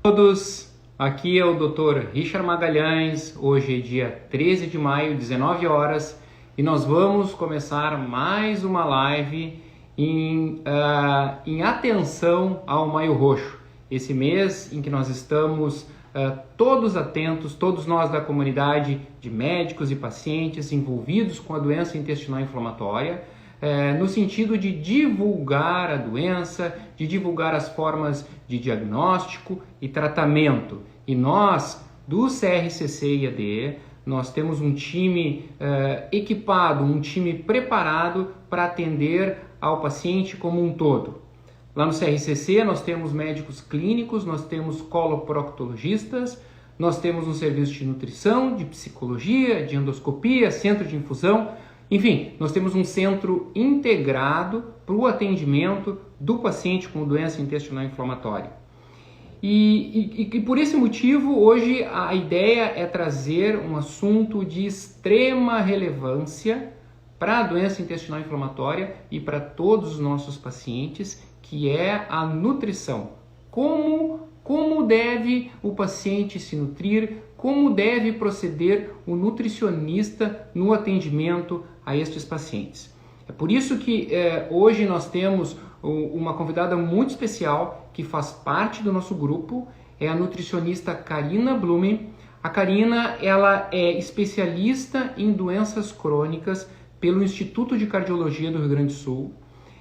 Todos, aqui é o Dr. Richard Magalhães. Hoje é dia 13 de maio, 19 horas, e nós vamos começar mais uma live em atenção ao Maio Roxo. Esse mês em que nós estamos todos atentos, todos nós da comunidade de médicos e pacientes envolvidos com a doença intestinal inflamatória, no sentido de divulgar a doença, de divulgar as formas de diagnóstico e tratamento. E nós, do CRCC-IAD, nós temos um time equipado, um time preparado para atender ao paciente como um todo. Lá no CRCC nós temos médicos clínicos, nós temos coloproctologistas, nós temos um serviço de nutrição, de psicologia, de endoscopia, centro de infusão. Enfim, nós temos um centro integrado para o atendimento do paciente com doença intestinal inflamatória. E por esse motivo, hoje a ideia é trazer um assunto de extrema relevância para a doença intestinal inflamatória e para todos os nossos pacientes, que é a nutrição. Como deve o paciente se nutrir, como deve proceder o nutricionista no atendimento a estes pacientes. É por isso que hoje nós temos uma convidada muito especial que faz parte do nosso grupo, é a nutricionista Karina Blumen. A Karina, ela é especialista em doenças crônicas pelo Instituto de Cardiologia do Rio Grande do Sul,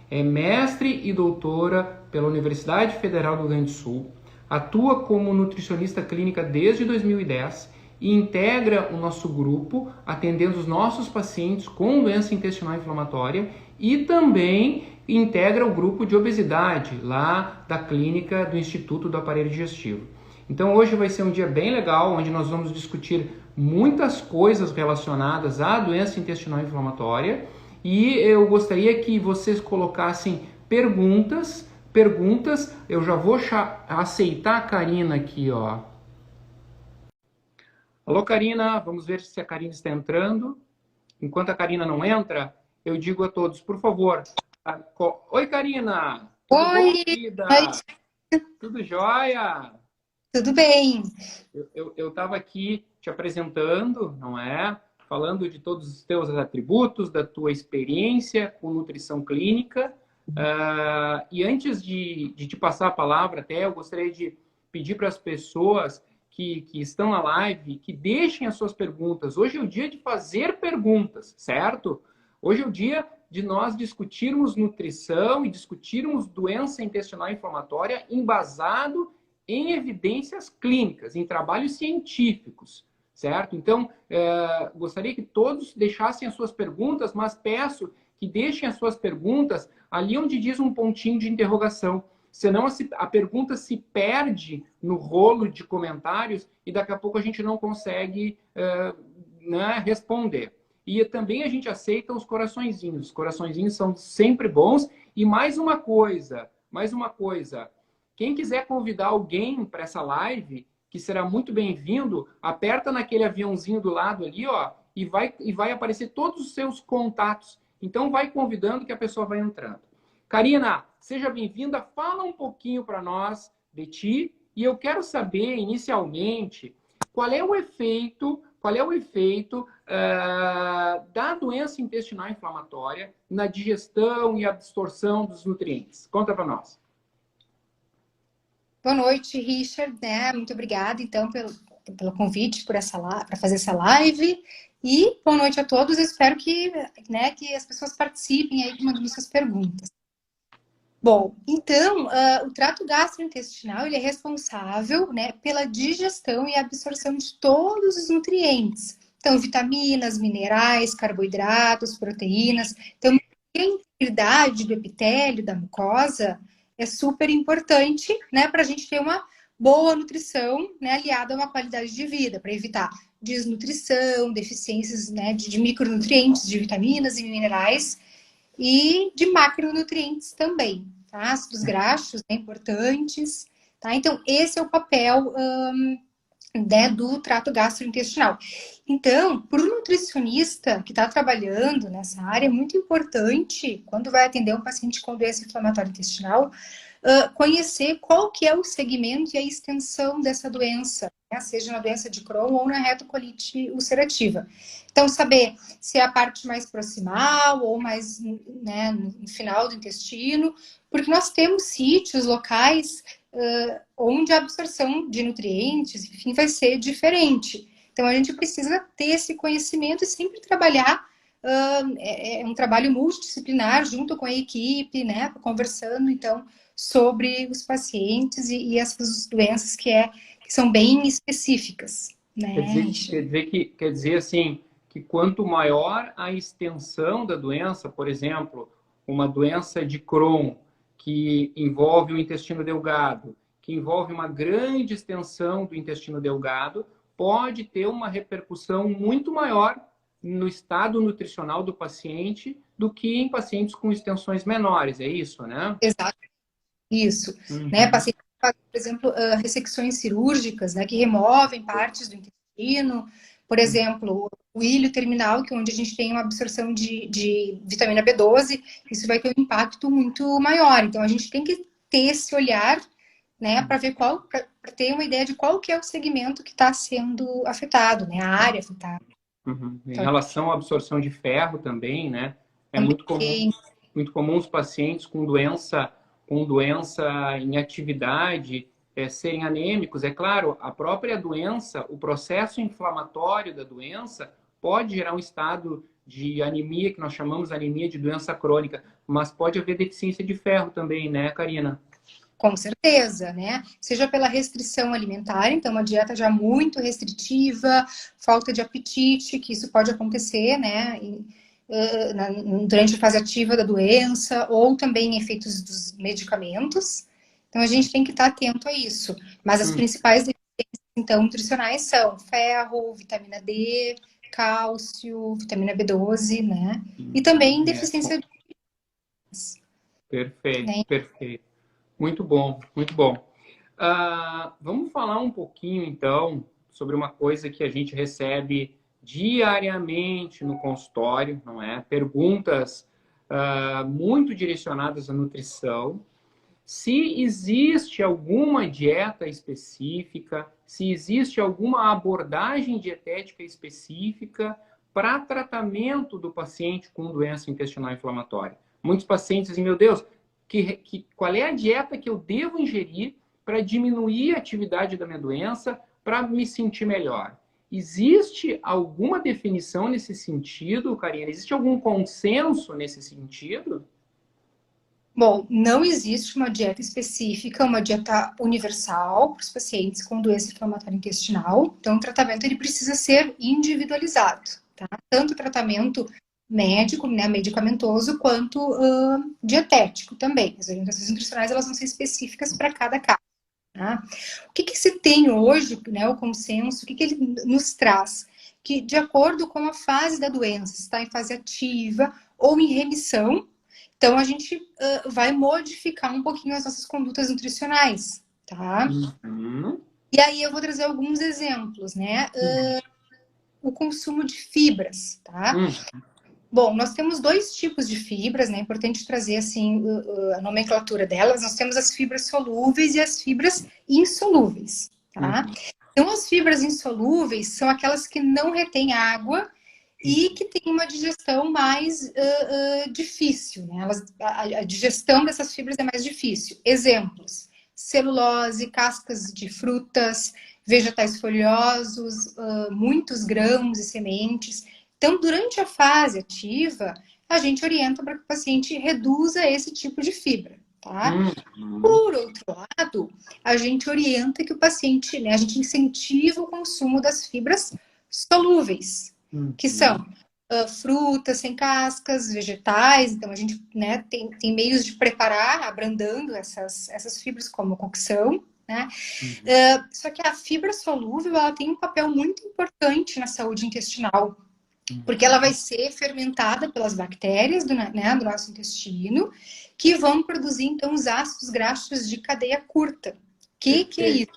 é mestre e doutora pela Universidade Federal do Rio Grande do Sul, atua como nutricionista clínica desde 2010 e integra o nosso grupo, atendendo os nossos pacientes com doença intestinal inflamatória, e também integra o grupo de obesidade lá da clínica do Instituto do Aparelho Digestivo. Então hoje vai ser um dia bem legal, onde nós vamos discutir muitas coisas relacionadas à doença intestinal inflamatória, e eu gostaria que vocês colocassem perguntas. Eu já vou aceitar a Karina aqui, ó. Alô, Karina, vamos ver se a Karina está entrando. Enquanto a Karina não entra, eu digo a todos, por favor. Oi, Karina! Tudo bom, Oi, querida? noite. Tudo jóia? Tudo bem? Eu estava aqui te apresentando, não é? Falando de todos os teus atributos, da tua experiência com nutrição clínica. E antes de te passar a palavra, até eu gostaria de pedir para as pessoas que estão na live que deixem as suas perguntas. Hoje é o dia de fazer perguntas, certo? Hoje é o dia de nós discutirmos nutrição e discutirmos doença intestinal inflamatória embasado em evidências clínicas, em trabalhos científicos, certo? Então, gostaria que todos deixassem as suas perguntas, mas peço que deixem as suas perguntas ali onde diz um pontinho de interrogação. Senão a pergunta se perde no rolo de comentários e daqui a pouco a gente não consegue responder. E também a gente aceita os coraçõezinhos. Os coraçõezinhos são sempre bons. E mais uma coisa. Quem quiser convidar alguém para essa live, que será muito bem-vindo, aperta naquele aviãozinho do lado ali, ó, e vai aparecer todos os seus contatos. Então vai convidando que a pessoa vai entrando. Karina, seja bem-vinda. Fala um pouquinho para nós de ti e eu quero saber inicialmente qual é o efeito da doença intestinal inflamatória na digestão e absorção dos nutrientes. Conta para nós. Boa noite, Richard. Muito obrigada, então, pelo convite para fazer essa live. E boa noite a todos. Eu espero que as pessoas participem aí mandando suas perguntas. Bom, então, o trato gastrointestinal ele é responsável, pela digestão e absorção de todos os nutrientes. Então, vitaminas, minerais, carboidratos, proteínas. Então, a integridade do epitélio, da mucosa, é super importante, para a gente ter uma boa nutrição, aliada a uma qualidade de vida, para evitar desnutrição, deficiências, de micronutrientes, de vitaminas e minerais, e de macronutrientes também, tá? Ácidos graxos, importantes, tá? Então, esse é o papel do trato gastrointestinal. Então, para o nutricionista que está trabalhando nessa área, é muito importante, quando vai atender um paciente com doença inflamatória intestinal, conhecer qual que é o segmento e a extensão dessa doença, né? Seja na doença de Crohn ou na retocolite ulcerativa. Então, saber se é a parte mais proximal ou mais, né, no final do intestino, porque nós temos sítios locais onde a absorção de nutrientes, enfim, vai ser diferente. Então, a gente precisa ter esse conhecimento e sempre trabalhar. É um trabalho multidisciplinar junto com a equipe, né, conversando, então, sobre os pacientes e essas doenças que são bem específicas, né? Quer dizer assim, que quanto maior a extensão da doença, por exemplo, uma doença de Crohn, que envolve o intestino delgado, que envolve uma grande extensão do intestino delgado, pode ter uma repercussão muito maior no estado nutricional do paciente do que em pacientes com extensões menores, é isso, né? Exato, isso. Uhum. Né? Pacientes que fazem, por exemplo, ressecções cirúrgicas, né, que removem partes do intestino. Por exemplo, o ilho terminal, que é onde a gente tem uma absorção de vitamina B12, isso vai ter um impacto muito maior. Então, a gente tem que ter esse olhar, né, para ver para ter uma ideia de qual que é o segmento que está sendo afetado, né, a área afetada. Uhum. Em Então, relação à absorção de ferro também, né? É também, muito comum os pacientes com doença em atividade serem anêmicos. É claro, a própria doença, o processo inflamatório da doença pode gerar um estado de anemia, que nós chamamos de anemia de doença crônica, mas pode haver deficiência de ferro também, né, Karina? com certeza, né? Seja pela restrição alimentar, então uma dieta já muito restritiva, falta de apetite, que isso pode acontecer, né? Durante a fase ativa da doença, ou também efeitos dos medicamentos. Então a gente tem que estar atento a isso. Mas as principais deficiências, então, nutricionais são ferro, vitamina D, cálcio, vitamina B12, né? E também deficiência de... Perfeito, né? perfeito. Muito bom, muito bom. Vamos falar um pouquinho, então, sobre uma coisa que a gente recebe diariamente no consultório, não é? Perguntas muito direcionadas à nutrição. Se existe alguma dieta específica, se existe alguma abordagem dietética específica para tratamento do paciente com doença intestinal inflamatória. Muitos pacientes dizem, meu Deus, qual é a dieta que eu devo ingerir para diminuir a atividade da minha doença, para me sentir melhor? Existe alguma definição nesse sentido, Karina? Existe algum consenso nesse sentido? Bom, não existe uma dieta específica, uma dieta universal para os pacientes com doença inflamatória intestinal. Então, o tratamento ele precisa ser individualizado, tá? Tanto o tratamento médico, né, medicamentoso, quanto dietético também. As orientações nutricionais elas vão ser específicas para cada caso. Tá? O que se tem hoje, né, o consenso, o que ele nos traz? Que, de acordo com a fase da doença, se está em fase ativa ou em remissão, então a gente vai modificar um pouquinho as nossas condutas nutricionais, tá? Uhum. E aí eu vou trazer alguns exemplos, né? O consumo de fibras, tá? Bom, nós temos dois tipos de fibras, né? É importante trazer, assim, a nomenclatura delas. Nós temos as fibras solúveis e as fibras insolúveis, tá? Então, as fibras insolúveis são aquelas que não retêm água e que têm uma digestão mais difícil, né? A digestão dessas fibras é mais difícil. Exemplos: celulose, cascas de frutas, vegetais folhosos, muitos grãos e sementes. Então, durante a fase ativa, a gente orienta para que o paciente reduza esse tipo de fibra, tá? Por outro lado, a gente orienta que o paciente, né, a gente incentiva o consumo das fibras solúveis, que são frutas sem cascas, vegetais. Então, a gente, né, tem meios de preparar, abrandando essas fibras como cocção, né? Só que a fibra solúvel, ela tem um papel muito importante na saúde intestinal, porque ela vai ser fermentada pelas bactérias do nosso intestino, que vão produzir, então, os ácidos graxos de cadeia curta. Que é isso?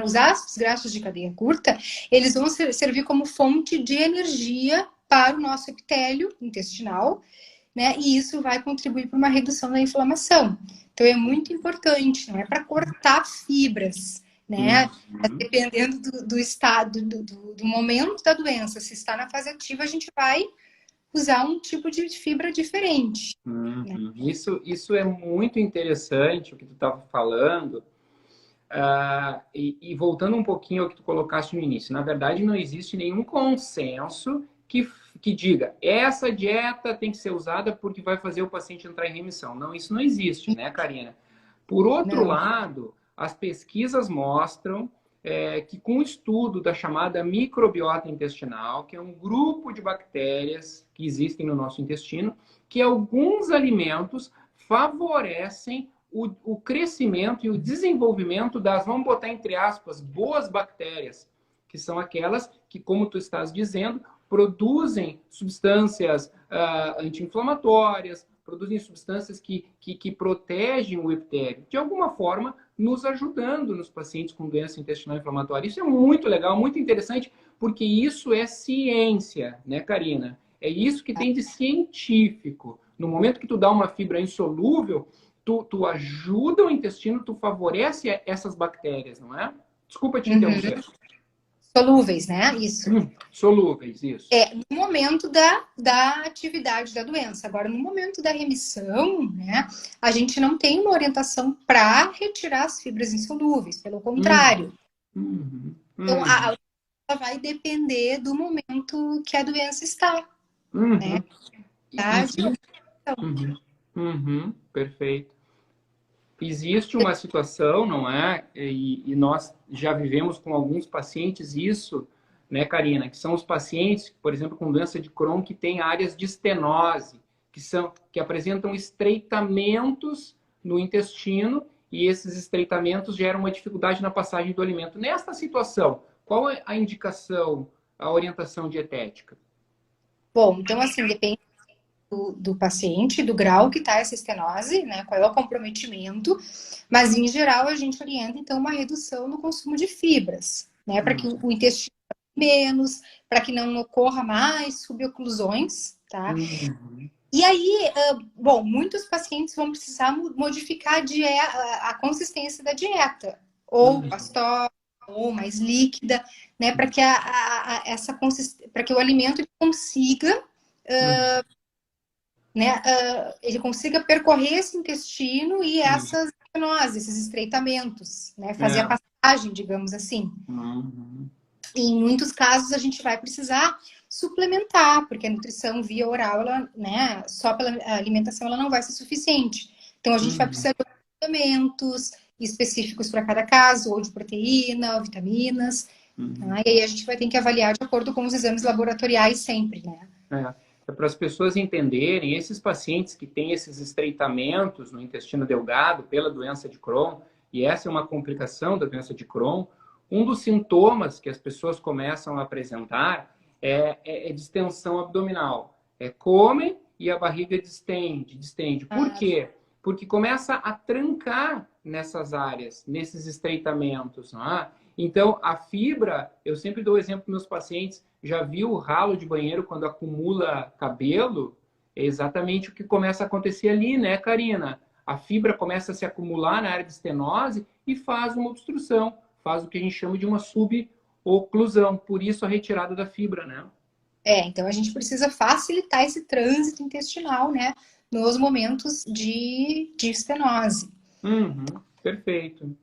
Os ácidos graxos de cadeia curta, eles vão servir como fonte de energia para o nosso epitélio intestinal, né? E isso vai contribuir para uma redução da inflamação. Então é muito importante, não é para cortar fibras, né? Uhum. Dependendo do estado, do momento da doença, se está na fase ativa, a gente vai usar um tipo de fibra diferente. Né? Uhum. Isso é muito interessante o que tu estava falando. E voltando um pouquinho ao que tu colocaste no início, na verdade não existe nenhum consenso que diga essa dieta tem que ser usada porque vai fazer o paciente entrar em remissão. Não, isso não existe, né, Karina? Por outro Não. lado, as pesquisas mostram que com o estudo da chamada microbiota intestinal, que é um grupo de bactérias que existem no nosso intestino, que alguns alimentos favorecem o crescimento e o desenvolvimento das, vamos botar entre aspas, boas bactérias, que são aquelas que, como tu estás dizendo, produzem substâncias anti-inflamatórias, produzem substâncias que protegem o epitélio, de alguma forma nos ajudando nos pacientes com doença intestinal inflamatória. Isso é muito legal, muito interessante, porque isso é ciência, né, Karina? É isso que tem de científico. No momento que tu dá uma fibra insolúvel, tu ajuda o intestino, tu favorece essas bactérias, não é? Desculpa te Uhum. interromper. Solúveis, né? Isso. Solúveis, isso. É, no momento da atividade da doença. Agora, no momento da remissão, né, a gente não tem uma orientação para retirar as fibras insolúveis, pelo Uhum, contrário. uhum, Então, uhum, a vai depender do momento que a doença está, né? uhum. Idade ou Existe. Uhum, uhum, perfeito. Existe uma situação, não é? E nós já vivemos com alguns pacientes isso, né, Karina? Que são os pacientes, por exemplo, com doença de Crohn, que têm áreas de estenose, que apresentam estreitamentos no intestino, e esses estreitamentos geram uma dificuldade na passagem do alimento. Nesta situação, qual é a indicação, a orientação dietética? Bom, então assim, depende do paciente, do grau que está essa estenose, né? Qual é o comprometimento, mas em geral a gente orienta então uma redução no consumo de fibras, né? Para que o intestino menos, para que não ocorra mais suboclusões, tá? Uhum, E aí, bom, muitos pacientes vão precisar modificar a consistência da dieta, ou uhum, pastosa, ou mais líquida, né? Para que para que o alimento consiga uhum, né, ele consiga percorrer esse intestino e uhum. essas estenoses, esses estreitamentos, né, fazer a É. passagem, digamos assim. Uhum, E em muitos casos a gente vai precisar suplementar, porque a nutrição via oral, ela, né, só pela alimentação ela não vai ser suficiente. Então a gente vai uhum, precisar de suplementos específicos para cada caso, ou de proteína, ou vitaminas, uhum. tá? E aí a gente vai ter que avaliar de acordo com os exames laboratoriais sempre, né? É para as pessoas entenderem, esses pacientes que têm esses estreitamentos no intestino delgado pela doença de Crohn, e essa é uma complicação da doença de Crohn, um dos sintomas que as pessoas começam a apresentar é distensão abdominal. Comem e a barriga distende, distende. Por Ah, quê? Porque começa a trancar nessas áreas, nesses estreitamentos. Não é? Então, a fibra, eu sempre dou o exemplo para meus pacientes, já viu o ralo de banheiro quando acumula cabelo? É exatamente o que começa a acontecer ali, né, Karina? A fibra começa a se acumular na área de estenose e faz uma obstrução, faz o que a gente chama de uma suboclusão, por isso a retirada da fibra, né? então a gente precisa facilitar esse trânsito intestinal, né, nos momentos de estenose. Uhum, perfeito.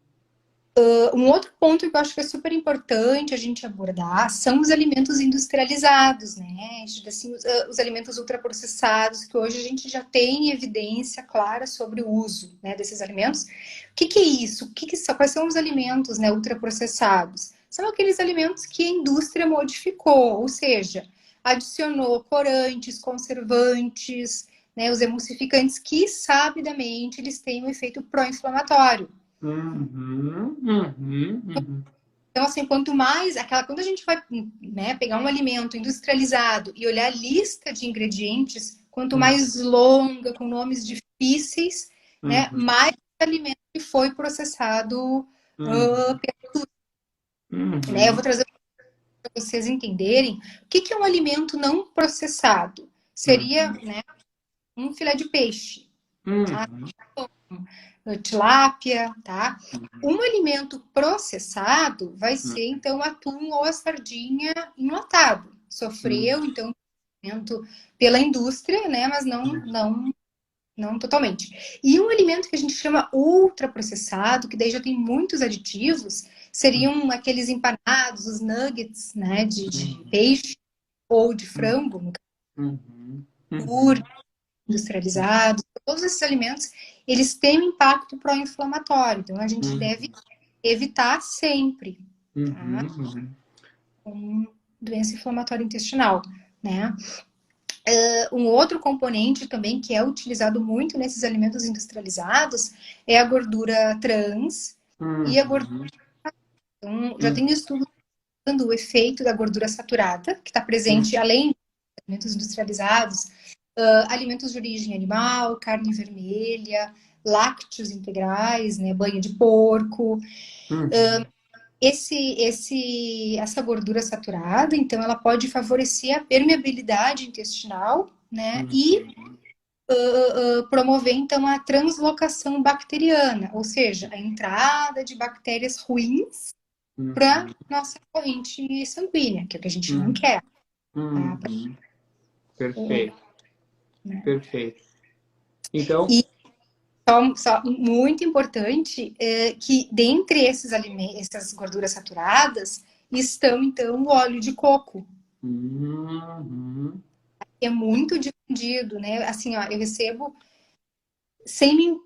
Um outro ponto que eu acho que é super importante a gente abordar são os alimentos industrializados, né? Assim, os alimentos ultraprocessados, que hoje a gente já tem evidência clara sobre o uso, né, desses alimentos. O que é isso? Quais são os alimentos, né, ultraprocessados? São aqueles alimentos que a indústria modificou, ou seja, adicionou corantes, conservantes, né, os emulsificantes que, sabidamente, eles têm um efeito pró-inflamatório. Uhum, uhum, uhum, Então, assim, quando a gente vai, né, pegar um alimento industrializado e olhar a lista de ingredientes, quanto mais longa, com nomes difíceis, né, uhum, mais alimento que foi processado, uhum, né? Eu uhum, vou trazer para vocês entenderem o que é um alimento não processado. Seria, uhum, né, um filé de peixe, tá? Uhum. Tilápia, tá? Um alimento processado vai Uhum. ser, então, o atum ou a sardinha enlatado. Uhum. Sofreu, então, pela indústria, né? Mas não totalmente. E um alimento que a gente chama ultraprocessado, que daí já tem muitos aditivos, seriam aqueles empanados, os nuggets, né? De peixe ou de frango, no Uhum. caso, Uhum. industrializados. Todos esses alimentos, eles têm um impacto pró-inflamatório. Então, a gente deve evitar sempre, tá? Uhum. Com doença inflamatória intestinal, né? Um outro componente também que é utilizado muito nesses alimentos industrializados é a gordura trans e a gordura. Uhum. Então, já Uhum. tem estudos dando o efeito da gordura saturada, que está presente além dos alimentos industrializados, alimentos de origem animal, carne vermelha, lácteos integrais, né, banha de porco. Uhum. Essa gordura saturada, então, ela pode favorecer a permeabilidade intestinal, né, e promover, então, a translocação bacteriana, ou seja, a entrada de bactérias ruins para Uhum. nossa corrente sanguínea, que é o que a gente não Uhum. quer, tá? Uhum. Perfeito, Né? perfeito. Então, E só muito importante é que dentre esses alimentos, essas gorduras saturadas, estão então o óleo de coco, uhum. que é muito difundido, né? Assim, ó, eu recebo sem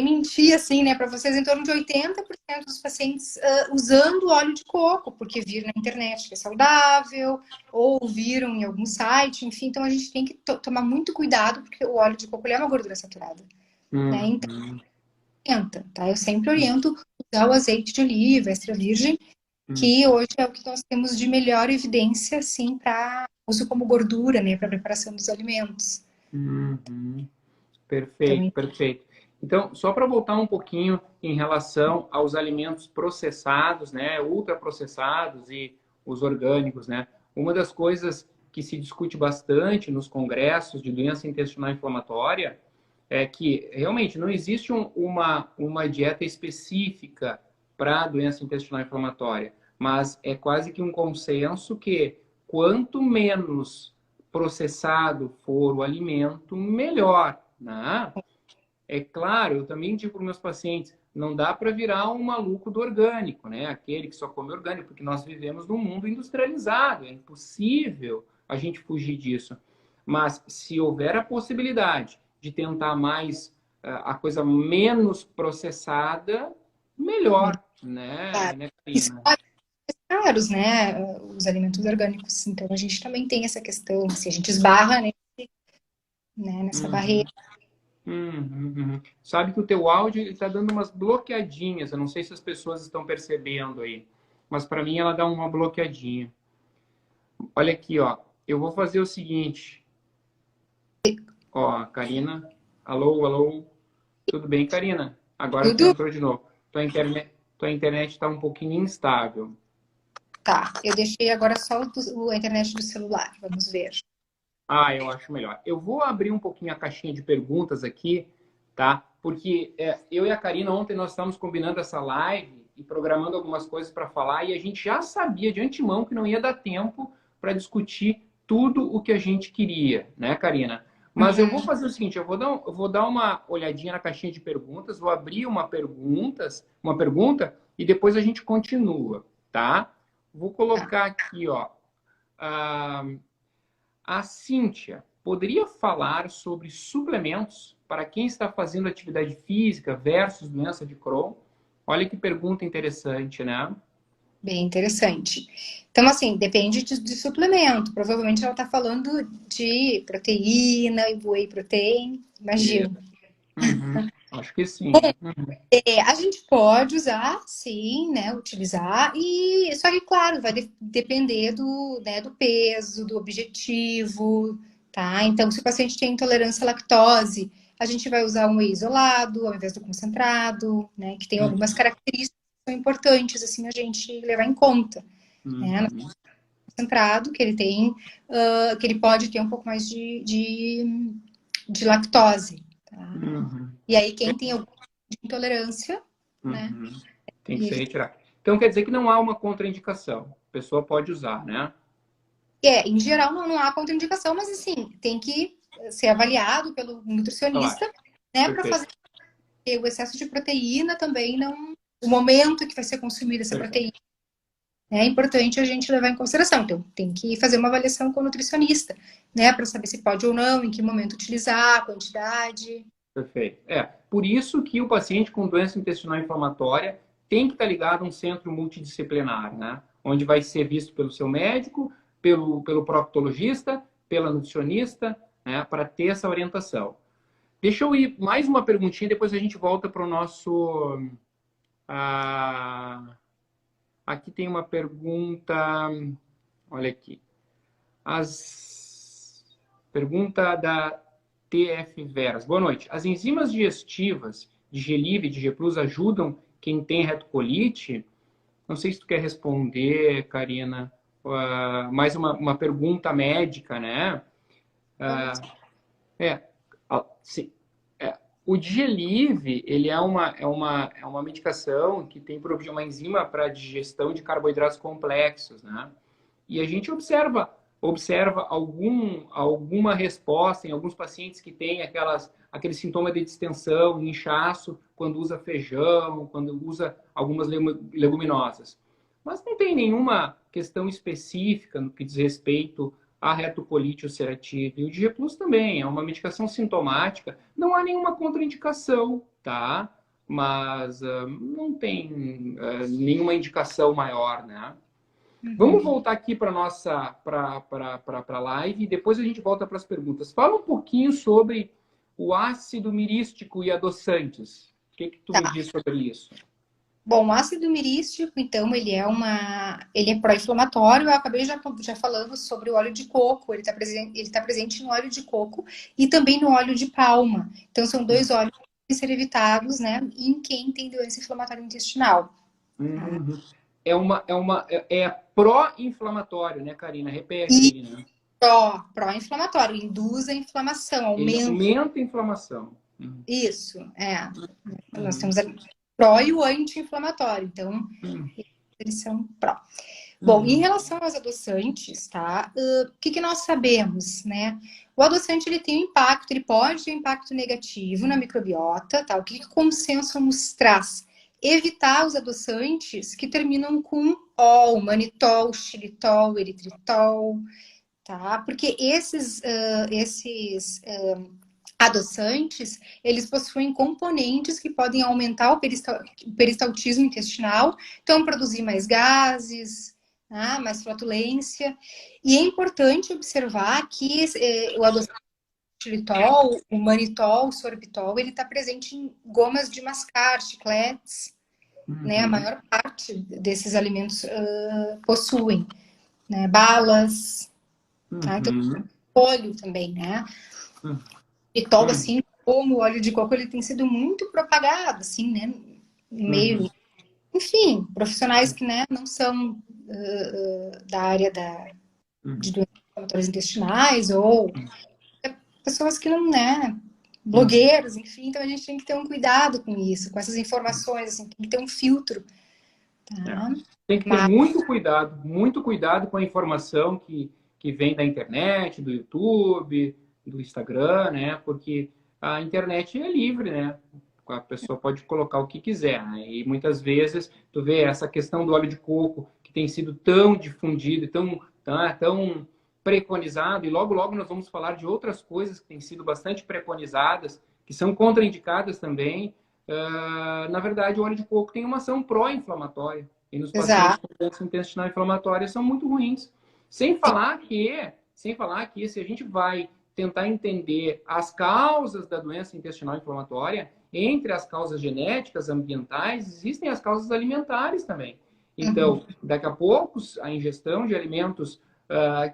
mentir, assim, né, para vocês, em torno de 80% dos pacientes usando óleo de coco, porque viram na internet que é saudável, ou viram em algum site, enfim. Então, a gente tem que tomar muito cuidado, porque o óleo de coco é uma gordura saturada, né? Então, Uhum. orienta, tá? Eu sempre oriento usar o azeite de oliva, extra virgem, Uhum. que hoje é o que nós temos de melhor evidência, assim, para uso como gordura, né, para preparação dos alimentos. Uhum. Então, Perfeito, perfeito. Então, só para voltar um pouquinho em relação aos alimentos processados, né, ultraprocessados e os orgânicos, né? Uma das coisas que se discute bastante nos congressos de doença intestinal inflamatória é que realmente não existe uma dieta específica para doença intestinal inflamatória, mas é quase que um consenso que quanto menos processado for o alimento, melhor, né? É claro, eu também digo para os meus pacientes, não dá para virar um maluco do orgânico, né? Aquele que só come orgânico, porque nós vivemos num mundo industrializado, é impossível a gente fugir disso. Mas se houver a possibilidade de tentar mais a coisa menos processada, melhor, né, claro. né, E são Karina? caros, né? Os alimentos orgânicos. Então a gente também tem essa questão, se a gente esbarra, né, nessa Uhum. barreira. Uhum. Sabe que o teu áudio está dando umas bloqueadinhas. Eu não sei se as pessoas estão percebendo aí, mas para mim ela dá uma bloqueadinha. Olha aqui, ó. Eu vou fazer o seguinte. Ó, Karina. Alô, alô. Tudo bem, Karina? Agora tu Tudo entrou de novo. Tua internet está um pouquinho instável. tá. Eu deixei agora só a internet do celular. Vamos ver. Ah, eu acho melhor. Eu vou abrir um pouquinho a caixinha de perguntas aqui, tá? Porque eu e a Karina ontem nós estávamos combinando essa live e programando algumas coisas para falar e a gente já sabia de antemão que não ia dar tempo para discutir tudo o que a gente queria, né, Karina? Mas eu vou Uhum. fazer o seguinte, eu vou dar uma olhadinha na caixinha de perguntas, vou abrir uma pergunta e depois a gente continua, tá? Vou Tá. colocar aqui, ó. ah, a Cíntia poderia falar sobre suplementos para quem está fazendo atividade física versus doença de Crohn? Olha que pergunta interessante, né? Bem interessante. Então, assim, depende de suplemento. Provavelmente ela está falando de proteína e whey protein, E, imagino. acho que sim. A gente pode usar, sim, né? Utilizar, e só que, claro, vai depender do peso, do objetivo, tá? Então, se o paciente tem intolerância à lactose, a gente vai usar um whey isolado ao invés do concentrado, né? Que tem algumas características que são importantes, assim, a gente levar em conta, né? No Uhum. concentrado, que ele tem, que ele pode ter um pouco mais de de lactose. Tá? Uhum. E aí quem tem alguma intolerância, né? Tem que ser retirado. Então quer dizer que não há uma contraindicação. A pessoa pode usar, né? Em geral não há contraindicação, mas assim, tem que ser avaliado pelo Claro, nutricionista, né, para perfeito. fazer o excesso de proteína também não. O momento que vai ser consumida essa Perfeito. proteína. É importante a gente levar em consideração. Então, tem que fazer uma avaliação com o nutricionista, né, para saber se pode ou não, em que momento utilizar, a quantidade. Perfeito. Por isso que o paciente com doença intestinal inflamatória tem que estar ligado a um centro multidisciplinar, né? Onde vai ser visto pelo seu médico, pelo proctologista, pela nutricionista, né? Para ter essa orientação. Deixa eu ir mais uma perguntinha, depois a gente volta para o nosso. Aqui tem uma pergunta. Olha aqui. Pergunta da TF Veras. Boa noite. As enzimas digestivas de Gelive e de G+ ajudam quem tem retocolite? Não sei se tu quer responder, Karina. Mais uma pergunta médica, né? É, sim. O Digelive, ele é uma medicação que tem por objetivo uma enzima para digestão de carboidratos complexos, né? E a gente observa alguma resposta em alguns pacientes que têm aquele sintoma de distensão, inchaço, quando usa feijão, quando usa algumas leguminosas. Mas não tem nenhuma questão específica no que diz respeito à retocolite ulcerativa. E o G+ também é uma medicação sintomática, não há nenhuma contraindicação, tá? Mas não tem nenhuma indicação maior, né? Vamos voltar aqui para nossa para live e depois a gente volta para as perguntas. Fala um pouquinho sobre o ácido mirístico e adoçantes. O que tu me diz sobre isso? Bom, o ácido mirístico, então, ele é pró-inflamatório. Eu acabei já falando sobre o óleo de coco. Ele tá presente no óleo de coco e também no óleo de palma. Então, são dois óleos que devem ser evitados, né, em quem tem doença inflamatória intestinal. Uhum. É pró-inflamatório, né, Karina? Repete E aí, né? pró-inflamatório, induz a inflamação, Ele aumenta. aumenta a inflamação. Isso, Nós temos a pró e o anti-inflamatório. Então, eles são pró. Bom, em relação aos adoçantes, tá? O que nós sabemos, né? O adoçante, ele tem um impacto, ele pode ter um impacto negativo na microbiota, tá? O que o consenso nos traz? Evitar os adoçantes que terminam com ol, manitol, xilitol, eritritol, tá? Porque esses adoçantes, eles possuem componentes que podem aumentar o peristaltismo intestinal, então produzir mais gases, mais flatulência. E é importante observar que o adoçante xilitol, o manitol, o sorbitol, ele está presente em gomas de mascar, chicletes, né? A maior parte desses alimentos possuem, né? Balas, tá? Então, óleo também, né? Xilitol, assim, como o óleo de coco, ele tem sido muito propagado, assim, né? No meio, enfim, profissionais que, né, não são da área de doenças inflamatórias intestinais ou pessoas que não, né, blogueiros, enfim, então a gente tem que ter um cuidado com isso, com essas informações, assim, tem que ter um filtro, tá? Tem que ter muito cuidado com a informação que vem da internet, do YouTube, do Instagram, né? Porque a internet é livre, né? A pessoa pode colocar o que quiser, né? E muitas vezes tu vê essa questão do óleo de coco que tem sido tão difundido, tão preconizado, e logo nós vamos falar de outras coisas que têm sido bastante preconizadas, que são contraindicadas também. Na verdade, o óleo de coco tem uma ação pró-inflamatória. E nos pacientes com doença intestinal inflamatória são muito ruins. Sem falar que se a gente vai tentar entender as causas da doença intestinal inflamatória, entre as causas genéticas, ambientais, existem as causas alimentares também. Então, daqui a pouco, a ingestão de alimentos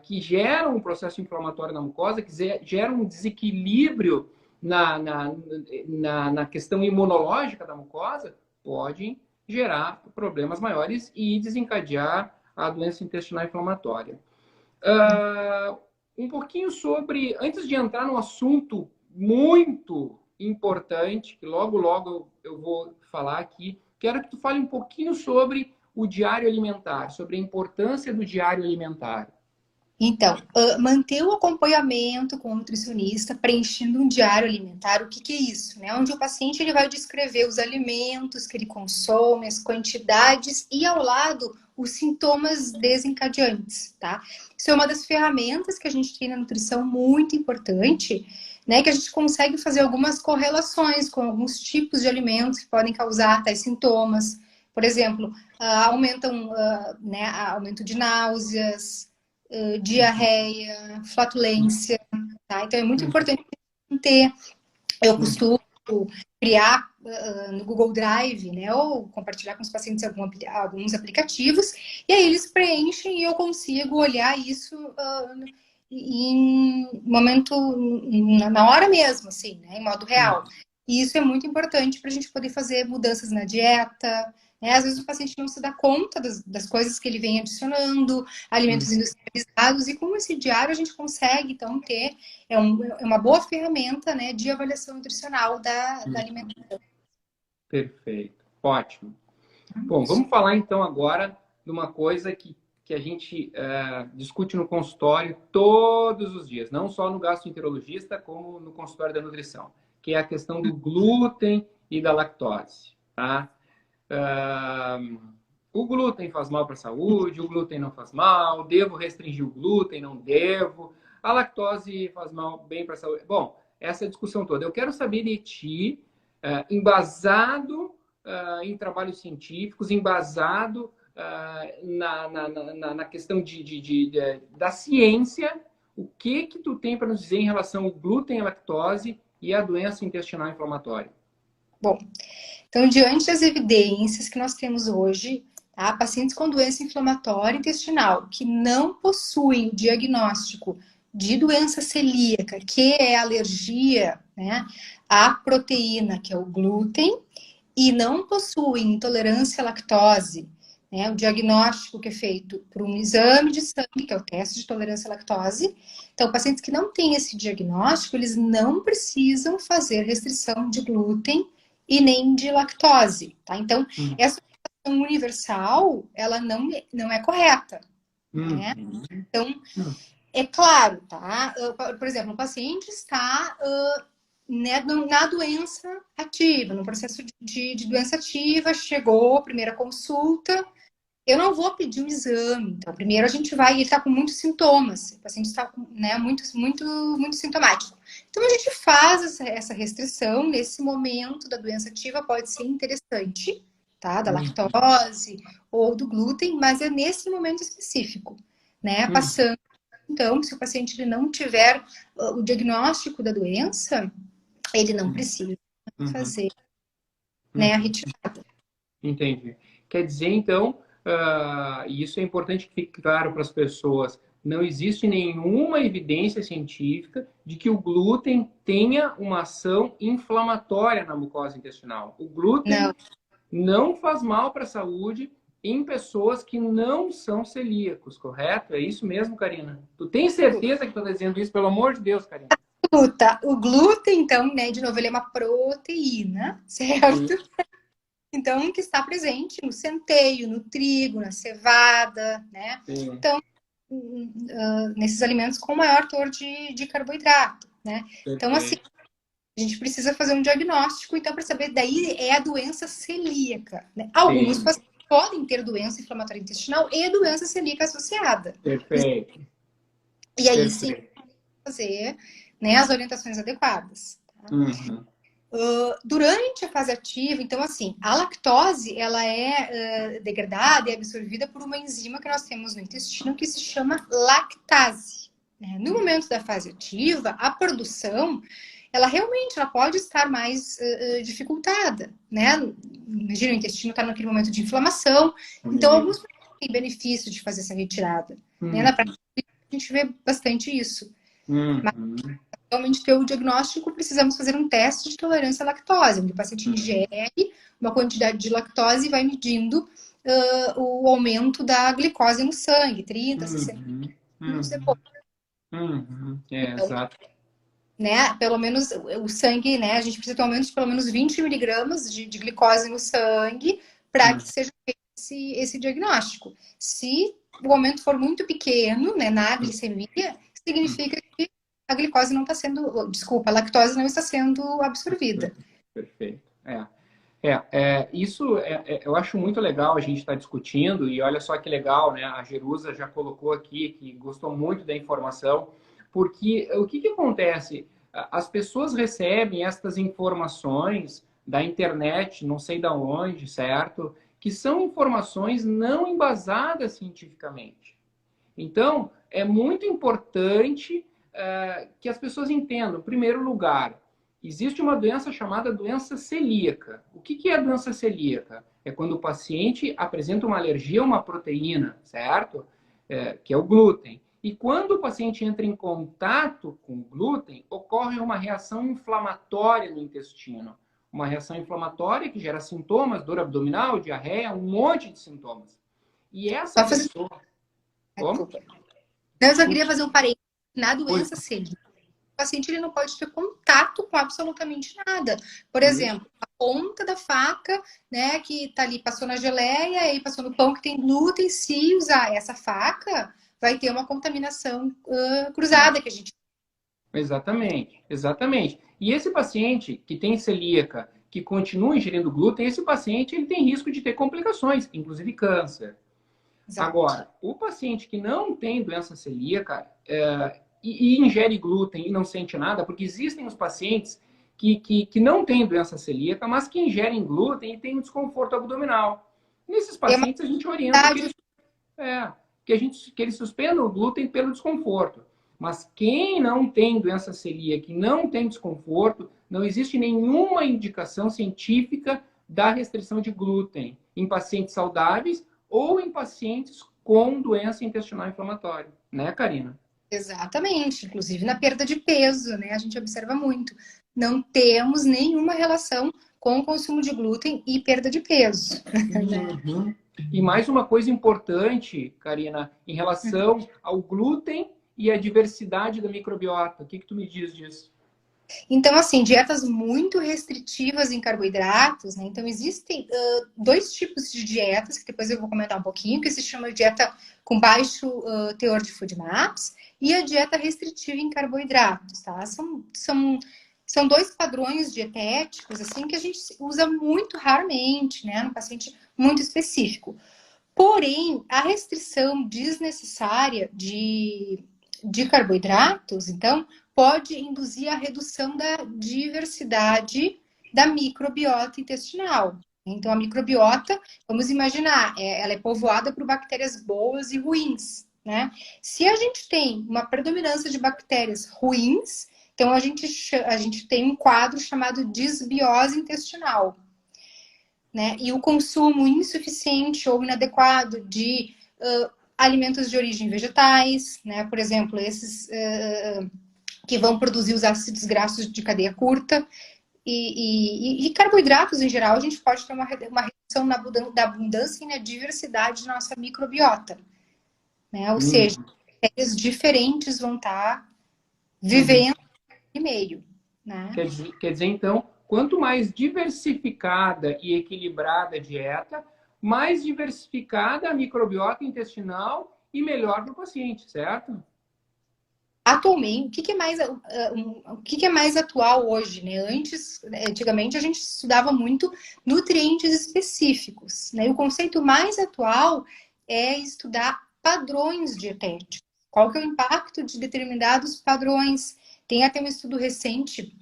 que geram um processo inflamatório na mucosa, que geram um desequilíbrio na questão imunológica da mucosa, pode gerar problemas maiores e desencadear a doença intestinal inflamatória. Um pouquinho sobre, antes de entrar no assunto muito importante, que logo, logo eu vou falar aqui. Quero que tu fale um pouquinho sobre o diário alimentar, sobre a importância do diário alimentar. Então, manter o acompanhamento com o nutricionista, preenchendo um diário alimentar, o que que é isso? Né? Onde o paciente ele vai descrever os alimentos que ele consome, as quantidades e, ao lado, os sintomas desencadeantes, tá? Isso é uma das ferramentas que a gente tem na nutrição muito importante, né? Que a gente consegue fazer algumas correlações com alguns tipos de alimentos que podem causar tais sintomas. Por exemplo, aumento de náuseas, diarreia, flatulência, tá? Então é muito importante ter. Eu costumo criar no Google Drive, né? Ou compartilhar com os pacientes alguns aplicativos, e aí eles preenchem e eu consigo olhar isso em momento, na hora mesmo, assim, né? Em modo real. E isso é muito importante para a gente poder fazer mudanças na dieta, né? Às vezes o paciente não se dá conta das coisas que ele vem adicionando, alimentos industrializados, e com esse diário a gente consegue, então, ter uma boa ferramenta, né, de avaliação nutricional da alimentação. Perfeito, ótimo. Bom, vamos falar então agora de uma coisa que a gente discute no consultório todos os dias, não só no gastroenterologista, como no consultório da nutrição, que é a questão do glúten e da lactose, tá? O glúten faz mal para a saúde, o glúten não faz mal, devo restringir o glúten, não devo, a lactose faz mal bem para a saúde. Bom, essa discussão toda. Eu quero saber de ti, embasado em trabalhos científicos, embasado na questão da ciência, o que tu tem para nos dizer em relação ao glúten e à lactose e à doença intestinal inflamatória? Bom, então, diante das evidências que nós temos hoje, tá? Pacientes com doença inflamatória intestinal que não possuem o diagnóstico de doença celíaca, que é alergia, né, à proteína, que é o glúten, e não possuem intolerância à lactose, né, o diagnóstico que é feito por um exame de sangue, que é o teste de tolerância à lactose. Então, pacientes que não têm esse diagnóstico, eles não precisam fazer restrição de glúten e nem de lactose, tá? Então, essa orientação universal, ela não é correta, né? Então, é claro, tá? Por exemplo, o paciente está na doença ativa, no processo de doença ativa, chegou a primeira consulta, eu não vou pedir um exame. Então, primeiro a gente vai, ele está com muitos sintomas, o paciente está, né, muito sintomático. Então, a gente faz essa restrição nesse momento da doença ativa, pode ser interessante, tá? Da lactose ou do glúten, mas é nesse momento específico, né? Passando, então, se o paciente ele não tiver o diagnóstico da doença, ele não precisa fazer, né, a retirada. Entendi. Quer dizer, então, e isso é importante que fique claro para as pessoas, não existe nenhuma evidência científica de que o glúten tenha uma ação inflamatória na mucosa intestinal. O glúten não faz mal para a saúde em pessoas que não são celíacos, correto? É isso mesmo, Karina? Tu tem certeza que tu está dizendo isso? Pelo amor de Deus, Karina. O glúten, então, né, de novo, ele é uma proteína, certo? Então, que está presente no centeio, no trigo, na cevada, né? Sim. Então, nesses alimentos com maior teor de carboidrato, né? Então, assim, a gente precisa fazer um diagnóstico, então, para saber, daí é a doença celíaca, né? Alguns pacientes podem ter doença inflamatória intestinal e doença celíaca associada. Perfeito. E aí, sim, fazer, né, as orientações adequadas. Tá? Durante a fase ativa, então, assim, a lactose, ela é degradada e absorvida por uma enzima que nós temos no intestino que se chama lactase. Né? No momento da fase ativa, a produção, ela realmente pode estar mais dificultada, né? Imagina, o intestino está naquele momento de inflamação, então alguns têm benefício de fazer essa retirada. Né? Na prática, a gente vê bastante isso. Mas, realmente ter o diagnóstico, precisamos fazer um teste de tolerância à lactose, onde o paciente ingere uma quantidade de lactose e vai medindo o aumento da glicose no sangue, 30, 60 minutos depois. Então, exato. né? Pelo menos o sangue, né? A gente precisa ter um aumento de pelo menos 20 miligramas de glicose no sangue para que seja feito esse diagnóstico. Se o aumento for muito pequeno, né, na glicemia, significa que a glicose não está sendo, desculpa, a lactose não está sendo absorvida. Perfeito. Isso eu acho muito legal a gente estar discutindo, e olha só que legal, né? A Jerusa já colocou aqui que gostou muito da informação, porque o que acontece? As pessoas recebem estas informações da internet, não sei da onde, certo? Que são informações não embasadas cientificamente. Então, é muito importante que as pessoas entendam, em primeiro lugar, existe uma doença chamada doença celíaca. O que é a doença celíaca? É quando o paciente apresenta uma alergia a uma proteína, certo? Que é o glúten. E quando o paciente entra em contato com o glúten, ocorre uma reação inflamatória no intestino. Uma reação inflamatória que gera sintomas, dor abdominal, diarreia, um monte de sintomas. E essa pessoa... Como? Não, eu só queria fazer um parênteses. Na doença celíaca, o paciente ele não pode ter contato com absolutamente nada. Por exemplo, a ponta da faca, né, que tá ali, passou na geleia e passou no pão que tem glúten, se usar essa faca, vai ter uma contaminação cruzada que a gente... Exatamente, exatamente. E esse paciente que tem celíaca, que continua ingerindo glúten, esse paciente ele tem risco de ter complicações, inclusive câncer. Exato. Agora, o paciente que não tem doença celíaca e ingere glúten e não sente nada, porque existem os pacientes que não têm doença celíaca, mas que ingerem glúten e têm um desconforto abdominal. Nesses pacientes, a gente orienta que eles suspendam o glúten pelo desconforto. Mas quem não tem doença celíaca, e não tem desconforto, não existe nenhuma indicação científica da restrição de glúten em pacientes saudáveis ou em pacientes com doença intestinal inflamatória. Né, Karina? Exatamente. Inclusive na perda de peso, né? A gente observa muito. Não temos nenhuma relação com o consumo de glúten e perda de peso. Uhum. E mais uma coisa importante, Karina, em relação ao glúten e a diversidade da microbiota. O que tu me diz disso? Então, assim, dietas muito restritivas em carboidratos, né? Então, existem dois tipos de dietas, que depois eu vou comentar um pouquinho, que se chama dieta com baixo teor de FODMAPs e a dieta restritiva em carboidratos, tá? São dois padrões dietéticos, assim, que a gente usa muito raramente, né? No paciente muito específico. Porém, a restrição desnecessária de carboidratos, então, pode induzir a redução da diversidade da microbiota intestinal. Então, a microbiota, vamos imaginar, ela é povoada por bactérias boas e ruins, né? Se a gente tem uma predominância de bactérias ruins, então a gente tem um quadro chamado disbiose intestinal, né? E o consumo insuficiente ou inadequado de alimentos de origem vegetais, né? Por exemplo, esses que vão produzir os ácidos graxos de cadeia curta e carboidratos em geral, a gente pode ter uma redução da abundância e na diversidade da nossa microbiota, né? Ou seja, bactérias diferentes vão estar vivendo no meio, né? Quer dizer, então, quanto mais diversificada e equilibrada a dieta, mais diversificada a microbiota intestinal e melhor para o paciente, certo? Atualmente, o que é mais atual hoje, né? Antigamente, a gente estudava muito nutrientes específicos, né? E o conceito mais atual é estudar padrões dietéticos. Qual que é o impacto de determinados padrões? Tem até um estudo recente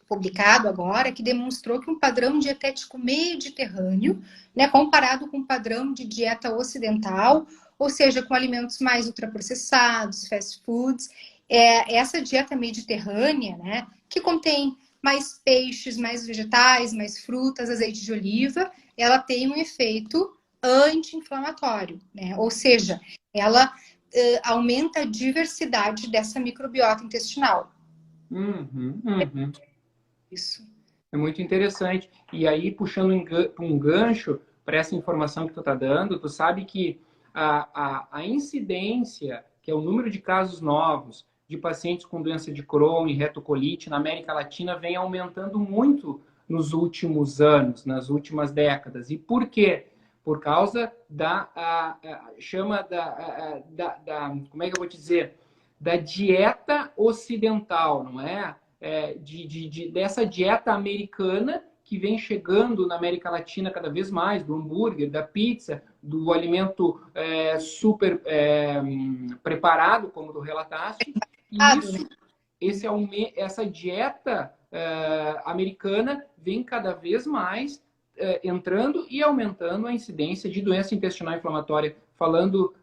publicado agora que demonstrou que um padrão dietético mediterrâneo, né, comparado com um padrão de dieta ocidental, ou seja, com alimentos mais ultraprocessados, fast foods, essa dieta mediterrânea, né, que contém mais peixes, mais vegetais, mais frutas, azeite de oliva, ela tem um efeito anti-inflamatório, né? Ou seja, ela aumenta a diversidade dessa microbiota intestinal. Isso. É muito interessante. E aí, puxando um gancho para essa informação que tu está dando, tu sabe que a incidência, que é o número de casos novos de pacientes com doença de Crohn e retocolite na América Latina vem aumentando muito nos últimos anos, nas últimas décadas. E por quê? Por causa como é que eu vou dizer? Da dieta ocidental, não é? Dessa dieta americana que vem chegando na América Latina cada vez mais, do hambúrguer, da pizza, do alimento super preparado, como tu relataste. E essa dieta americana vem cada vez mais entrando e aumentando a incidência de doença intestinal inflamatória, falando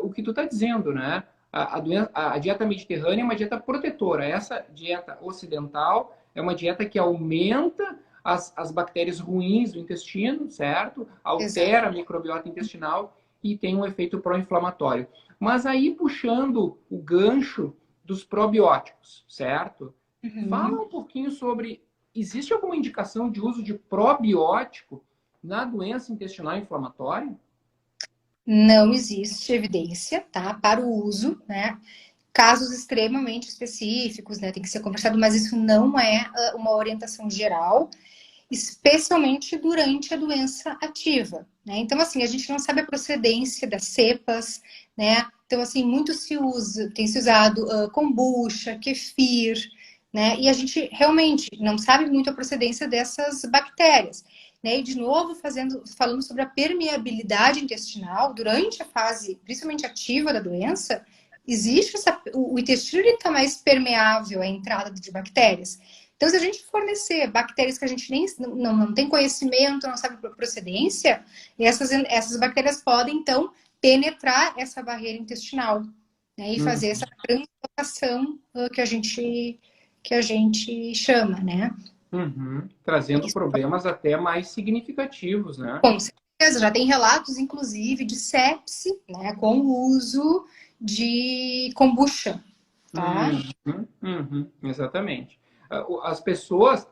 o que tu está dizendo, né? A dieta mediterrânea é uma dieta protetora. Essa dieta ocidental é uma dieta que aumenta as bactérias ruins do intestino, certo? Altera a microbiota intestinal e tem um efeito pró-inflamatório. Mas aí, puxando o gancho dos probióticos, certo? Fala um pouquinho sobre... Existe alguma indicação de uso de probiótico na doença intestinal inflamatória? Não existe evidência, tá, para o uso, né? Casos extremamente específicos, né? Tem que ser conversado, mas isso não é uma orientação geral, especialmente durante a doença ativa, né? Então, assim, a gente não sabe a procedência das cepas, né? Então, assim, muito tem se usado kombucha, kefir, né? E a gente realmente não sabe muito a procedência dessas bactérias. Né? E, de novo, falando sobre a permeabilidade intestinal, durante a fase, principalmente ativa da doença, o intestino está mais permeável à entrada de bactérias. Então, se a gente fornecer bactérias que a gente nem não tem conhecimento, não sabe procedência, essas bactérias podem, então, penetrar essa barreira intestinal, né? E fazer essa translocação que a gente chama, né? Trazendo problemas até mais significativos, né? Com certeza, já tem relatos, inclusive, de sepse, né, com o uso de kombucha, tá? Exatamente. As pessoas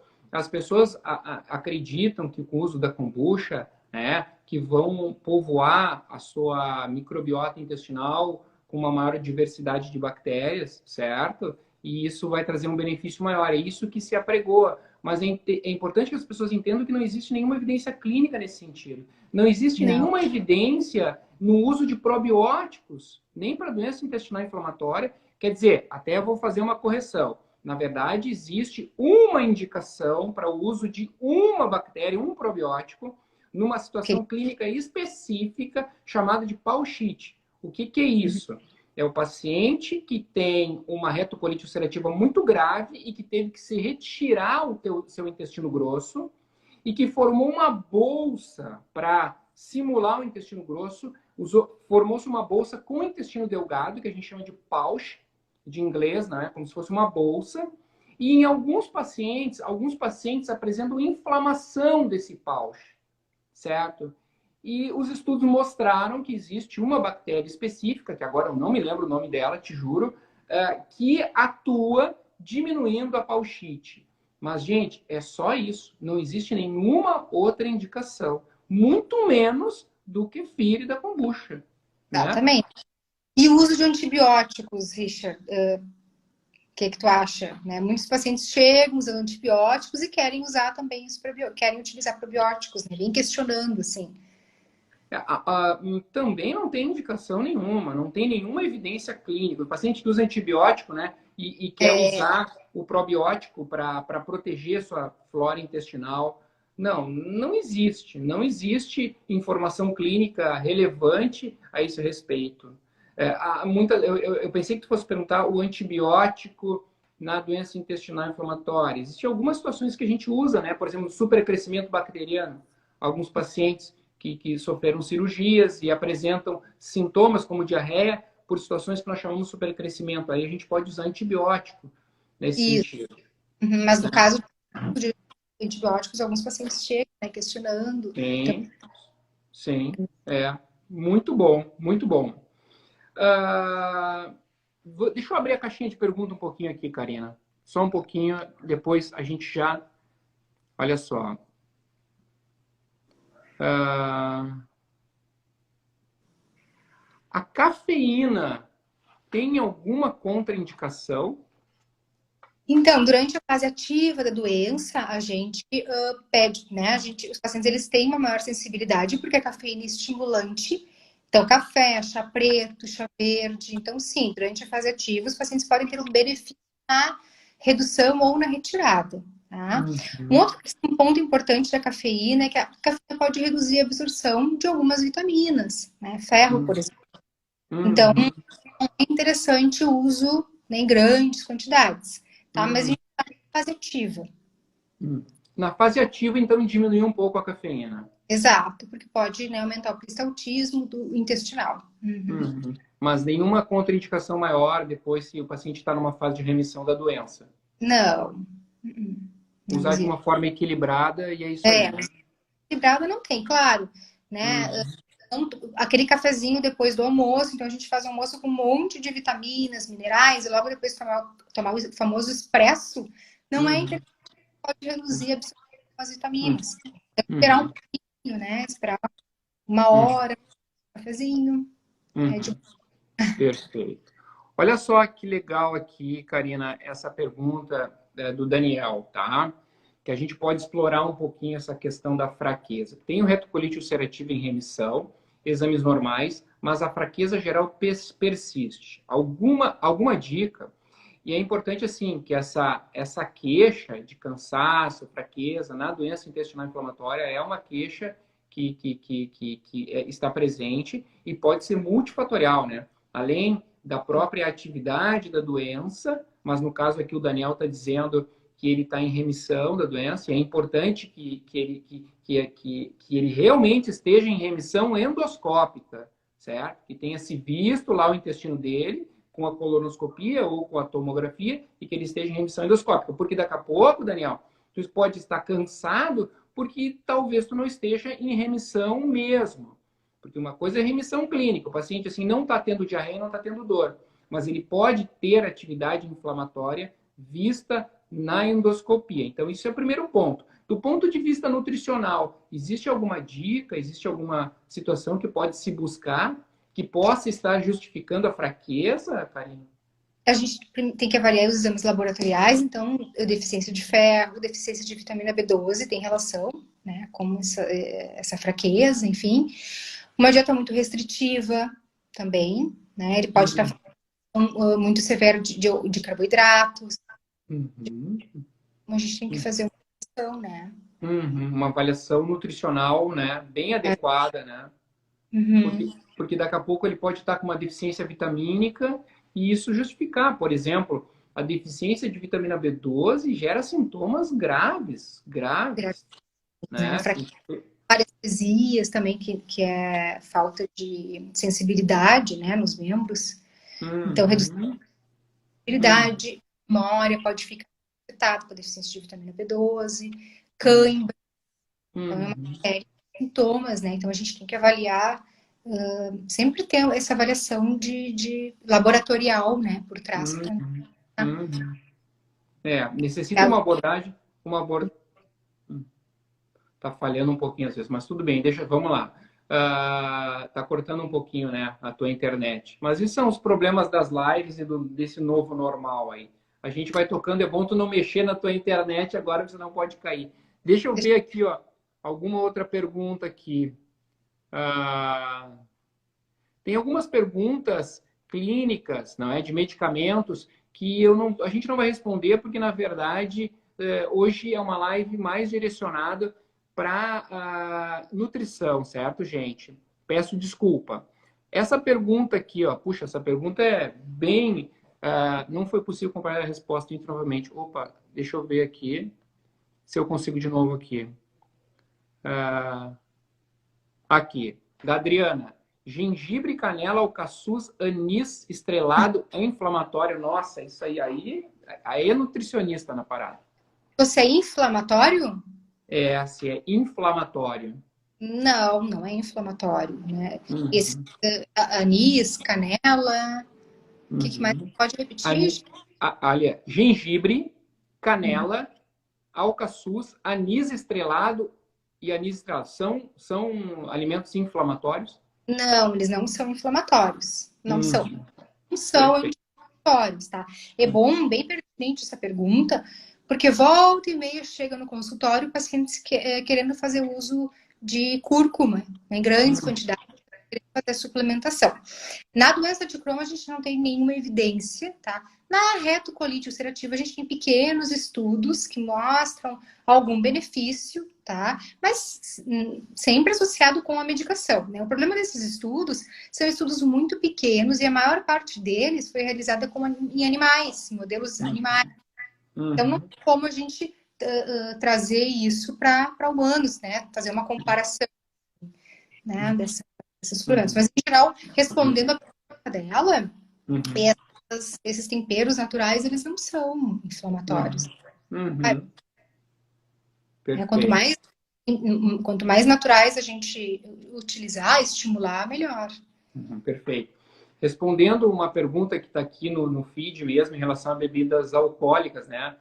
acreditam que com o uso da kombucha, né, que vão povoar a sua microbiota intestinal com uma maior diversidade de bactérias, certo? E isso vai trazer um benefício maior. É isso que se apregoa. Mas é importante que as pessoas entendam que não existe nenhuma evidência clínica nesse sentido. Não existe nenhuma evidência no uso de probióticos, nem para doença intestinal inflamatória. Quer dizer, até eu vou fazer uma correção. Na verdade, existe uma indicação para o uso de uma bactéria, um probiótico, numa situação clínica específica chamada de Pauschite. O que é isso? É o paciente que tem uma retocolite ulcerativa muito grave e que teve que se retirar seu intestino grosso e que formou uma bolsa para simular o intestino grosso. Formou-se uma bolsa com intestino delgado, que a gente chama de pouch, de inglês, né? Como se fosse uma bolsa. E em alguns pacientes apresentam inflamação desse pouch, certo? E os estudos mostraram que existe uma bactéria específica, que agora eu não me lembro o nome dela, te juro, que atua diminuindo a pauchite. Mas, gente, é só isso. Não existe nenhuma outra indicação. Muito menos do que kefir da kombucha. Exatamente. Né? E o uso de antibióticos, Richard, o que tu acha? Né? Muitos pacientes chegam usando antibióticos e querem usar também querem utilizar probióticos, né? Vem questionando, assim. Também não tem indicação nenhuma, não tem nenhuma evidência clínica. O paciente que usa antibiótico, né, e quer usar o probiótico para proteger sua flora intestinal. Não existe. Não existe informação clínica relevante a esse respeito. Eu pensei que tu fosse perguntar o antibiótico na doença intestinal inflamatória. Existem algumas situações que a gente usa, né? Por exemplo, supercrescimento bacteriano. Alguns pacientes que sofreram cirurgias e apresentam sintomas como diarreia por situações que nós chamamos de supercrescimento. Aí a gente pode usar antibiótico nesse sentido. Mas no caso de antibióticos, alguns pacientes chegam, né, questionando. Sim. Muito bom, muito bom. Deixa eu abrir a caixinha de pergunta um pouquinho aqui, Karina. Só um pouquinho, depois a gente já... Olha só. A cafeína tem alguma contraindicação? Então, durante a fase ativa da doença, a gente pede, né? Os pacientes eles têm uma maior sensibilidade porque a cafeína é estimulante. Então, café, chá preto, chá verde. Então, sim, durante a fase ativa, os pacientes podem ter um benefício na redução ou na retirada. Tá? Um ponto importante da cafeína é que a cafeína pode reduzir a absorção de algumas vitaminas, né? Ferro, por exemplo. Então, é interessante o uso, né, em grandes quantidades, tá? Mas a gente está na fase ativa. Na fase ativa, então, diminui um pouco a cafeína. Exato, porque pode, né, aumentar o peristaltismo do intestinal. Mas nenhuma contraindicação maior depois se o paciente está numa fase de remissão da doença. Não. Usar de uma forma equilibrada e é isso aí. Equilibrada não tem, claro, né? Aquele cafezinho depois do almoço, então a gente faz um almoço com um monte de vitaminas, minerais, e logo depois tomar o famoso expresso, não é interessante, pode reduzir a absorção das vitaminas. Então, esperar um pouquinho, né? Esperar uma hora, um cafezinho. Perfeito. Olha só que legal aqui, Karina, essa pergunta do Daniel, tá? Que a gente pode explorar um pouquinho essa questão da fraqueza. Tem o retocolite ulcerativa em remissão, exames normais, mas a fraqueza geral persiste. Alguma dica? E é importante, assim, que essa queixa de cansaço, fraqueza na doença intestinal inflamatória é uma queixa que está presente e pode ser multifatorial, né? Além da própria atividade da doença, mas no caso aqui o Daniel está dizendo que ele está em remissão da doença, e é importante que ele realmente esteja em remissão endoscópica, certo? Que tenha se visto lá o intestino dele com a colonoscopia ou com a tomografia e que ele esteja em remissão endoscópica. Porque daqui a pouco, Daniel, tu pode estar cansado porque talvez tu não esteja em remissão mesmo. Porque uma coisa é remissão clínica, o paciente assim não está tendo diarreia, não está tendo dor, mas ele pode ter atividade inflamatória vista na endoscopia. Então, isso é o primeiro ponto. Do ponto de vista nutricional, existe alguma dica, existe alguma situação que pode se buscar que possa estar justificando a fraqueza, Karina? A gente tem que avaliar os exames laboratoriais, então, deficiência de ferro, deficiência de vitamina B12 tem relação, né, com essa fraqueza, enfim. Uma dieta muito restritiva também, né, ele pode estar muito severo de carboidratos. Então, a gente tem que fazer uma avaliação, né? Uma avaliação nutricional, né, bem adequada, né? Porque daqui a pouco ele pode estar com uma deficiência vitamínica e isso justificar, por exemplo, a deficiência de vitamina B12 gera sintomas graves, né? Parestesias também, que é falta de sensibilidade, né, nos membros. Então, redução de sensibilidade, memória pode ficar afetada com a deficiência de vitamina B12, cãibra, então é uma série de sintomas, né? Então, a gente tem que avaliar, sempre ter essa avaliação de laboratorial, né, por trás. Necessita uma abordagem, tá falhando um pouquinho às vezes, mas tudo bem, vamos lá. Tá cortando um pouquinho, né, a tua internet. Mas esses são os problemas das lives e desse novo normal aí. A gente vai tocando, é bom tu não mexer na tua internet agora, você não pode cair. Deixa eu ver aqui, ó, alguma outra pergunta aqui. Tem algumas perguntas clínicas, não é, de medicamentos que a gente não vai responder porque, na verdade, hoje é uma live mais direcionada para nutrição, certo, gente? Peço desculpa. Essa pergunta aqui, ó, puxa, essa pergunta é bem... não foi possível comparar a resposta novamente. Opa, deixa eu ver aqui se eu consigo de novo aqui. Aqui, da Adriana. Gengibre, canela, alcaçuz, anis estrelado é inflamatório. Nossa, isso aí é nutricionista na parada. Você é inflamatório? Se é inflamatório. Não, não é inflamatório, né? Esse anis, canela, o que mais? Pode repetir? Olha, gengibre, canela, alcaçuz, anis estrelado e anis estrelado são alimentos inflamatórios? Não, eles não são inflamatórios. Não são. não são Perfeito. anti-inflamatórios, tá? É bom, bem pertinente essa pergunta, porque volta e meia chega no consultório pacientes querendo fazer uso de cúrcuma, né, em grandes quantidades, querendo fazer suplementação. Na doença de Crohn, a gente não tem nenhuma evidência, tá? Na retocolite ulcerativa, a gente tem pequenos estudos que mostram algum benefício, tá? Mas sempre associado com a medicação, né? O problema desses estudos são estudos muito pequenos e a maior parte deles foi realizada em animais, em modelos animais. Então, não tem como a gente trazer isso para humanos, né? Fazer uma comparação, né, desses suplementos. Mas, em geral, respondendo a pergunta dela, esses temperos naturais, eles não são inflamatórios. Né? Perfeito. Quanto mais naturais a gente utilizar, estimular, melhor. Perfeito. Respondendo uma pergunta que está aqui no feed mesmo, em relação a bebidas alcoólicas, né?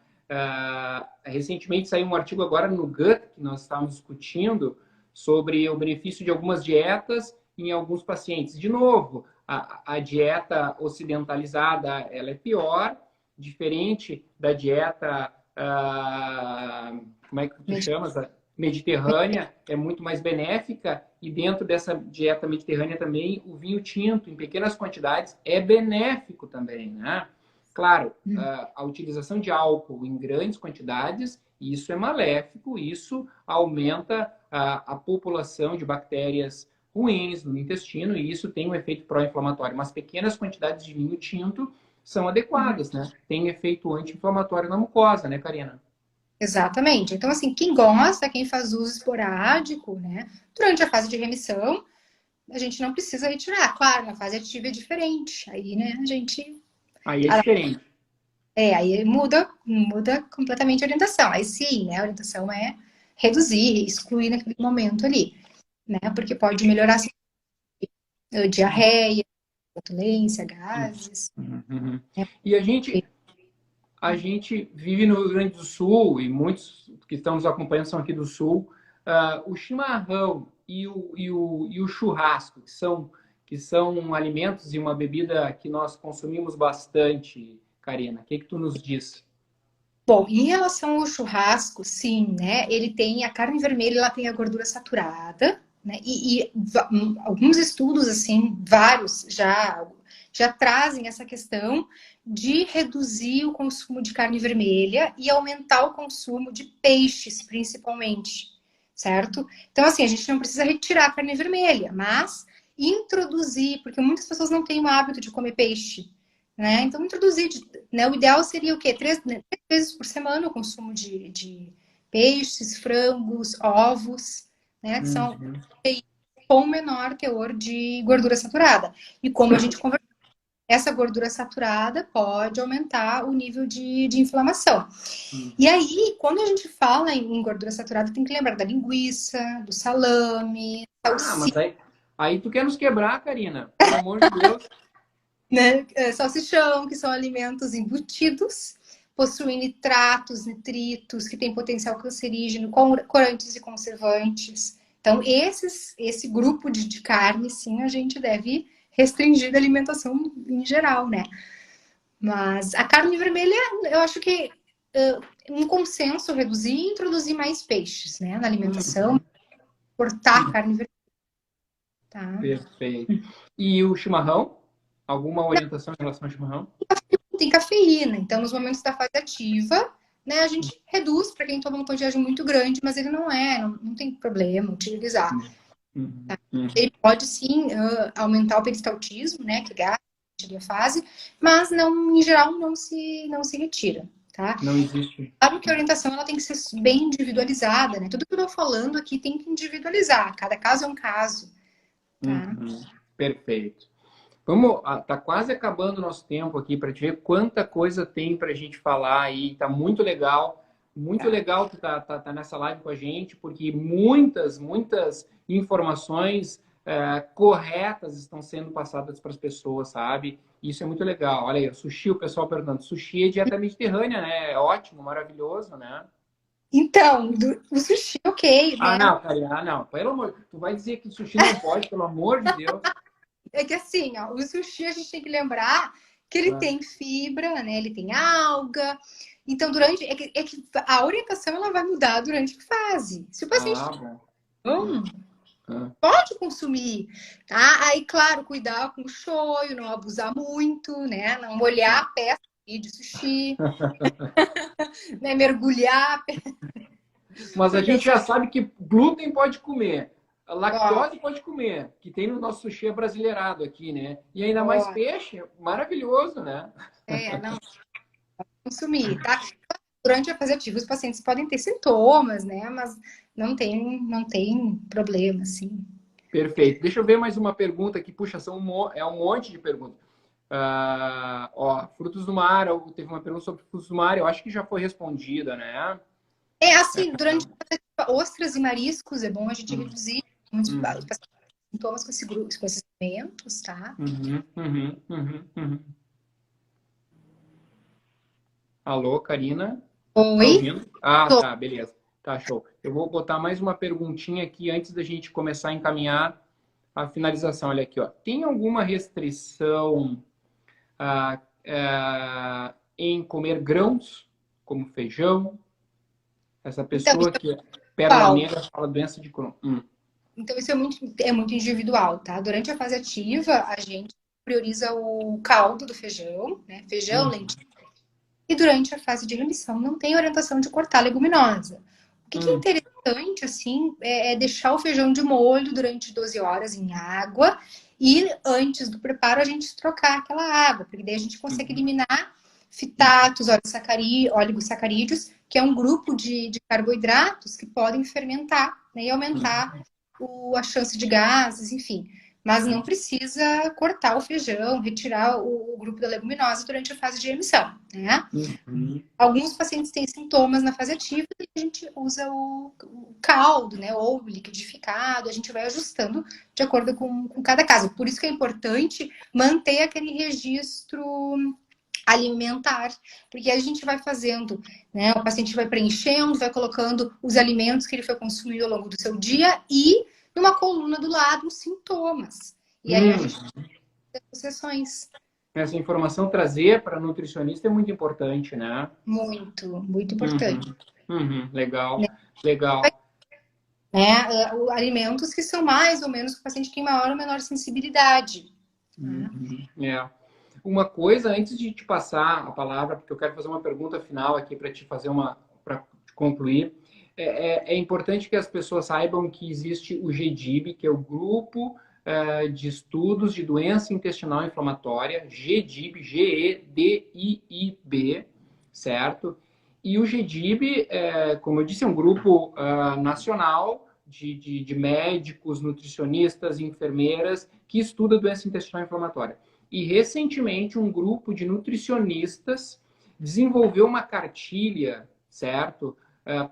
Recentemente saiu um artigo agora no Gut, que nós estávamos discutindo, sobre o benefício de algumas dietas em alguns pacientes. De novo, a dieta ocidentalizada, ela é pior, diferente da dieta, como é que tu chamas? Mediterrânea, é muito mais benéfica, e dentro dessa dieta mediterrânea também o vinho tinto em pequenas quantidades é benéfico também, né? Claro, a utilização de álcool em grandes quantidades, isso é maléfico, isso aumenta a população de bactérias ruins no intestino, e isso tem um efeito pró-inflamatório. Mas pequenas quantidades de vinho tinto são adequadas, né? Tem efeito anti-inflamatório na mucosa, né, Karina? Exatamente. Então, assim, quem gosta, quem faz uso esporádico, né? Durante a fase de remissão, a gente não precisa retirar. Claro, na fase ativa é diferente. Aí, né, a gente. Aí é diferente. Aí muda completamente a orientação. Aí sim, né? A orientação é reduzir, excluir naquele momento ali, né? Porque pode melhorar a diarreia, flatulência, gases. Né? E a gente vive no Rio Grande do Sul, e muitos que estão nos acompanhando são aqui do Sul. O chimarrão e o churrasco, que são alimentos e uma bebida que nós consumimos bastante, Karina. O que tu nos diz? Bom, em relação ao churrasco, sim, né? Ele tem a carne vermelha, ela tem a gordura saturada, né? Alguns estudos, assim, vários já trazem essa questão de reduzir o consumo de carne vermelha e aumentar o consumo de peixes, principalmente, certo? Então, assim, a gente não precisa retirar a carne vermelha, mas introduzir, porque muitas pessoas não têm o hábito de comer peixe, né? Então, introduzir, né? O ideal seria o quê? 3 vezes por semana o consumo de peixes, frangos, ovos, né? Que são com menor teor de gordura saturada. E como a gente conversou, essa gordura saturada pode aumentar o nível de inflamação. E aí, quando a gente fala em gordura saturada, tem que lembrar da linguiça, do salame, Mas aí tu quer nos quebrar, Karina. Pelo amor de Deus. né? Salsichão, que são alimentos embutidos, possuem nitratos, nitritos, que têm potencial cancerígeno, corantes e conservantes. Então, esse grupo de carne, sim, a gente deve restringir da alimentação em geral, né? Mas a carne vermelha, eu acho que um consenso reduzir e introduzir mais peixes, né, na alimentação, cortar a carne vermelha. Tá? Perfeito. E o chimarrão? Alguma orientação em relação ao chimarrão? Tem cafeína, então nos momentos da fase ativa, né, a gente reduz para quem toma uma quantidade muito grande, mas ele não tem problema utilizar. Tá? Ele pode sim aumentar o peristaltismo, né, que gasta a fase, mas não, em geral não se retira. Tá? Não existe. Claro que a orientação ela tem que ser bem individualizada, né? Tudo que eu estou falando aqui tem que individualizar, cada caso é um caso. Tá? Perfeito. Tá quase acabando o nosso tempo aqui para te ver quanta coisa tem para a gente falar aí. Tá muito legal que tá nessa live com a gente, porque muitas informações corretas estão sendo passadas para as pessoas, sabe? Isso é muito legal. Olha aí, o sushi, o pessoal perguntando, sushi é dieta mediterrânea, né? É ótimo, maravilhoso, né? Então, o sushi, ok, né? Não, Karina, não. Pelo amor, tu vai dizer que sushi não pode, pelo amor de Deus. É que assim, ó, o sushi a gente tem que lembrar que ele tem fibra, né? Ele tem alga. Então, é que a orientação ela vai mudar durante a fase. Se o paciente Bom. não Ah. pode consumir, tá? Aí, claro, cuidar com o shoyu, não abusar muito, né? Não molhar a peça de sushi, né? Mergulhar. Mas a Porque gente já sabe que glúten pode comer, a ó, lactose pode comer, que tem no nosso sushi brasileirado aqui, né? E ainda mais ó, peixe, maravilhoso, né? não consumir, tá? Durante a fase ativa, os pacientes podem ter sintomas, né? Mas não tem problema, assim. Perfeito. Deixa eu ver mais uma pergunta aqui. Puxa, é um monte de perguntas. Frutos do mar, teve uma pergunta sobre frutos do mar, eu acho que já foi respondida, né? É assim, durante a fase ativa, ostras e mariscos, é bom a gente Hum, reduzir muitos hum, pacientes têm sintomas com esse grupo, com esses alimentos, tá? uhum. Alô, Karina? Tá Oi? ouvindo? Ah, Tô. tá, beleza. Tá, show. Eu vou botar mais uma perguntinha aqui antes da gente começar a encaminhar a finalização. Olha aqui, ó. Tem alguma restrição em comer grãos, como feijão? Essa Então, isso pessoa que é é pérola individual. negra fala doença de Crohn. Então, isso é muito individual, tá? Durante a fase ativa, a gente prioriza o caldo do feijão, né? Feijão, Hum, lentilha. E durante a fase de remissão, não tem orientação de cortar leguminosa. O que é hum, interessante, assim, é deixar o feijão de molho durante 12 horas em água e antes do preparo a gente trocar aquela água, porque daí a gente consegue hum, eliminar fitatos, oligosacarídeos, que é um grupo de carboidratos que podem fermentar, né, e hum, aumentar a chance de gases, enfim. Mas não precisa cortar o feijão, retirar o grupo da leguminosa durante a fase de emissão, né? hum. Alguns pacientes têm sintomas na fase ativa e a gente usa o caldo, né? Ou o liquidificado, a gente vai ajustando de acordo com cada caso. Por isso que é importante manter aquele registro alimentar, porque a gente vai fazendo, né? O paciente vai preenchendo, vai colocando os alimentos que ele foi consumindo ao longo do seu dia e numa coluna do lado os sintomas. E aí a Hum. gente tem as sessões. Essa informação trazer para nutricionista é muito importante, né? Muito, muito Uhum, importante. legal, legal. Né? Alimentos que são mais ou menos que o paciente tem maior ou menor sensibilidade. Né? É. Uma coisa, antes de te passar a palavra, porque eu quero fazer uma pergunta final aqui para te fazer para concluir, é importante que as pessoas saibam que existe o GDIB, que é o Grupo de Estudos de Doença Intestinal Inflamatória, GDIB, GEDIIB, certo? E o GDIB, como eu disse, é um grupo nacional de médicos, nutricionistas, enfermeiras que estuda doença intestinal inflamatória. E recentemente um grupo de nutricionistas desenvolveu uma cartilha, certo?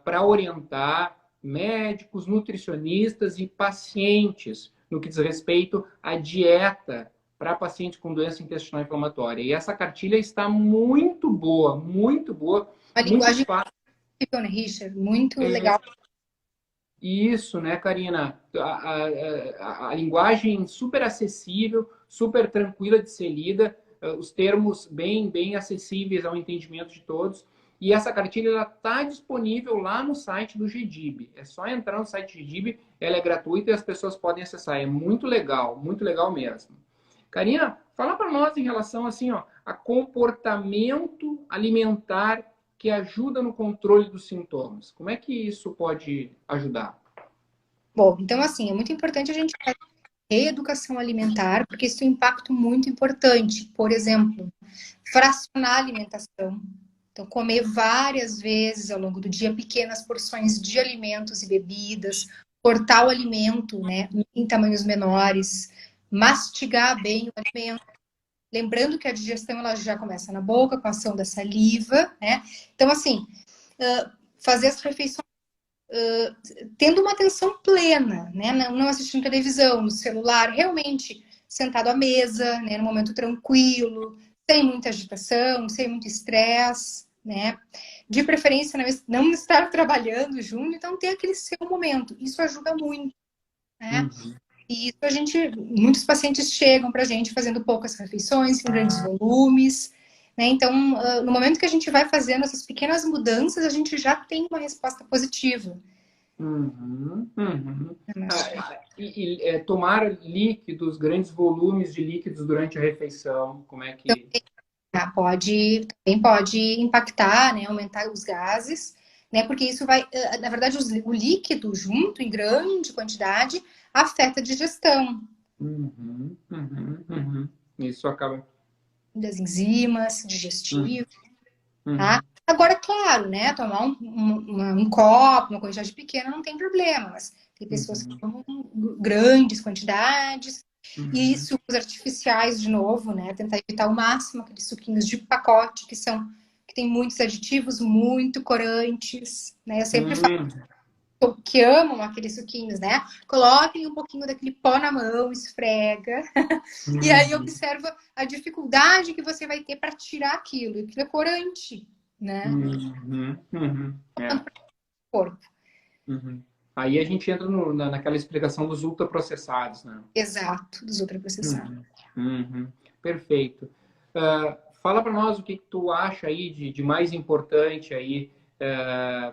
Para orientar médicos, nutricionistas e pacientes no que diz respeito à dieta para pacientes com doença intestinal inflamatória. E essa cartilha está muito boa, A muito linguagem fácil. né, Richard? Muito legal. Isso, né, Karina? A linguagem super acessível, super tranquila de ser lida, os termos bem acessíveis ao entendimento de todos. E essa cartilha está disponível lá no site do GDIB. É só entrar no site do GDIB, ela é gratuita e as pessoas podem acessar. É muito legal mesmo. Karina, fala para nós em relação assim, ó, a comportamento alimentar que ajuda no controle dos sintomas. Como é que isso pode ajudar? Bom, então assim, é muito importante a gente fazer reeducação alimentar, porque isso tem um impacto muito importante. Por exemplo, fracionar a alimentação. Então, comer várias vezes ao longo do dia pequenas porções de alimentos e bebidas, cortar o alimento, né, em tamanhos menores, mastigar bem o alimento. Lembrando que a digestão ela já começa na boca, com a ação da saliva, né? Então, assim, fazer as refeições tendo uma atenção plena, né? Não assistindo televisão, no celular, realmente sentado à mesa, né? No momento tranquilo, sem muita agitação, sem muito estresse, né? De preferência não estar trabalhando junto, então ter aquele seu momento. Isso ajuda muito, né? Uhum. E isso muitos pacientes chegam para a gente fazendo poucas refeições, em grandes volumes, né? Então, no momento que a gente vai fazendo essas pequenas mudanças, a gente já tem uma resposta positiva. Uhum, uhum. Tomar líquidos, grandes volumes de líquidos durante a refeição, como é que... Também pode impactar, né? Aumentar os gases, né? Porque isso vai, na verdade, o líquido junto, em grande quantidade, afeta a digestão. Uhum, uhum, uhum. Isso acaba... Das enzimas Uhum, digestivas, tá? uhum, Agora, claro, né? Tomar um copo, uma quantidade pequena, não tem problema, mas tem pessoas que uhum, tomam grandes quantidades e uhum, sucos artificiais, de novo, né? Tentar evitar ao máximo aqueles suquinhos de pacote que tem muitos aditivos, muito corantes, né? Eu sempre falo uhum, que amam aqueles suquinhos, né? Coloquem um pouquinho daquele pó na mão, esfrega, e aí uhum, observa a dificuldade que você vai ter para tirar aquilo. E aquilo é corante, né? uhum, uhum. É. Corpo. Uhum. Aí a gente entra naquela explicação dos ultraprocessados, né? Exato, dos ultraprocessados. Uhum. Uhum. Perfeito. Fala para nós o que tu acha aí de mais importante aí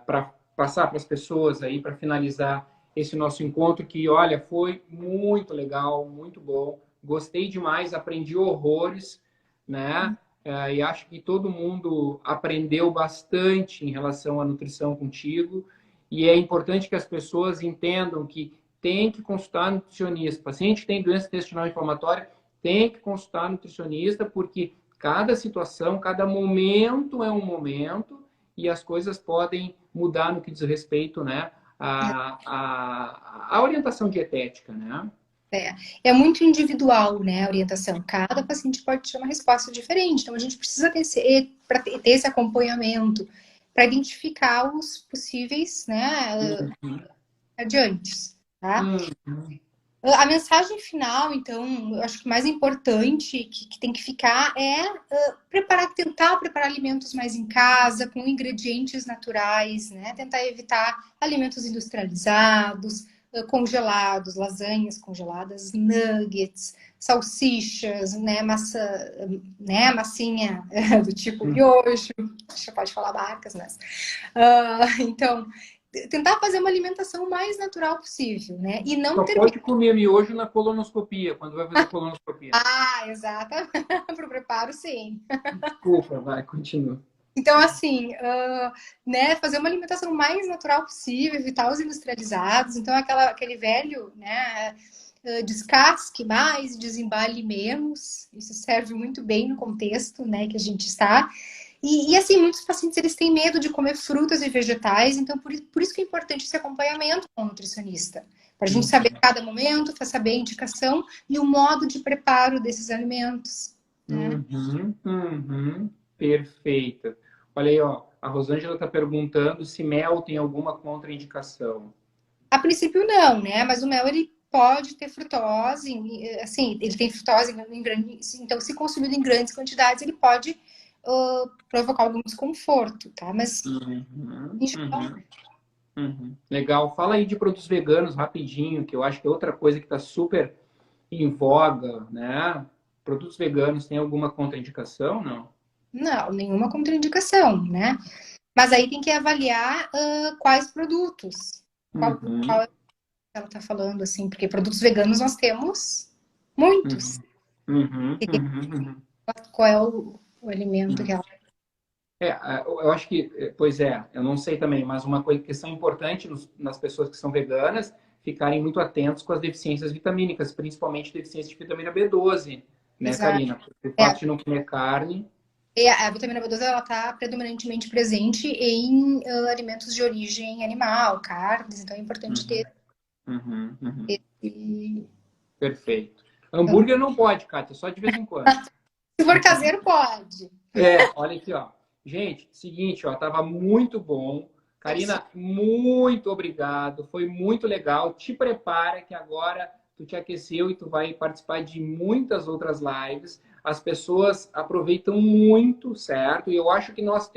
para passar para as pessoas aí para finalizar esse nosso encontro que, olha, foi muito legal, muito bom. Gostei demais, aprendi horrores, né? E acho que todo mundo aprendeu bastante em relação à nutrição contigo. E é importante que as pessoas entendam que tem que consultar nutricionista. O paciente que tem doença intestinal inflamatória tem que consultar nutricionista, porque cada situação, cada momento é um momento e as coisas podem mudar no que diz respeito, né, à orientação dietética, né? É muito individual, né, a orientação. Cada paciente pode ter uma resposta diferente. Então, a gente precisa ter esse acompanhamento para identificar os possíveis, né, Uhum. adiantes, tá? Uhum. A mensagem final, então, eu acho que o mais importante que tem que ficar é tentar preparar alimentos mais em casa, com ingredientes naturais, né? Tentar evitar alimentos industrializados, congelados, lasanhas congeladas, nuggets, salsichas, né, massinha do tipo miojo, já pode falar marcas, mas... então, tentar fazer uma alimentação mais natural possível, né? E não Só ter pode comer miojo na colonoscopia, quando vai fazer colonoscopia. exatamente. Para o preparo, sim. Desculpa, vai, continua. Então, assim, né, fazer uma alimentação mais natural possível, evitar os industrializados. Então, aquele velho, né, descasque mais, desembale menos. Isso serve muito bem no contexto, né, que a gente está. E assim, muitos pacientes eles têm medo de comer frutas e vegetais, então por isso que é importante esse acompanhamento com o nutricionista. Para a gente saber Uhum. cada momento, para saber a indicação e o modo de preparo desses alimentos. Né? Uhum, uhum, perfeito. Olha aí, ó, a Rosângela está perguntando se mel tem alguma contraindicação. A princípio não, né? Mas o mel ele pode ter frutose, assim, ele tem frutose em grandes, então se consumido em grandes quantidades ele pode provocar algum desconforto, tá? Mas Uhum, em geral, uhum, uhum. Legal. Fala aí de produtos veganos rapidinho, que eu acho que é outra coisa que está super em voga, né? Produtos veganos têm alguma contraindicação, não? não, nenhuma contraindicação, né? Mas aí tem que avaliar quais produtos. Qual Uhum, ela está falando, assim, porque produtos veganos nós temos muitos. uhum, uhum, E tem uhum, uhum. qual é o alimento que ela. Eu acho que, pois é, eu não sei também, mas uma coisa que são importante nas pessoas que são veganas, ficarem muito atentos com as deficiências vitamínicas, principalmente deficiência de vitamina B12, né, Exato. Karina? O É, fato de não comer carne. a vitamina B12 ela está predominantemente presente em alimentos de origem animal, carnes, então é importante ter. Uhum, uhum, uhum. E, Perfeito. Hambúrguer não pode, Kátia, só de vez em quando. se for caseiro, pode. Olha aqui, ó. Gente, seguinte, ó, tava muito bom. Isso. Karina, muito obrigado. Foi muito legal. Te prepara que agora tu te aqueceu e tu vai participar de muitas outras lives. As pessoas aproveitam muito, certo? E eu acho que nós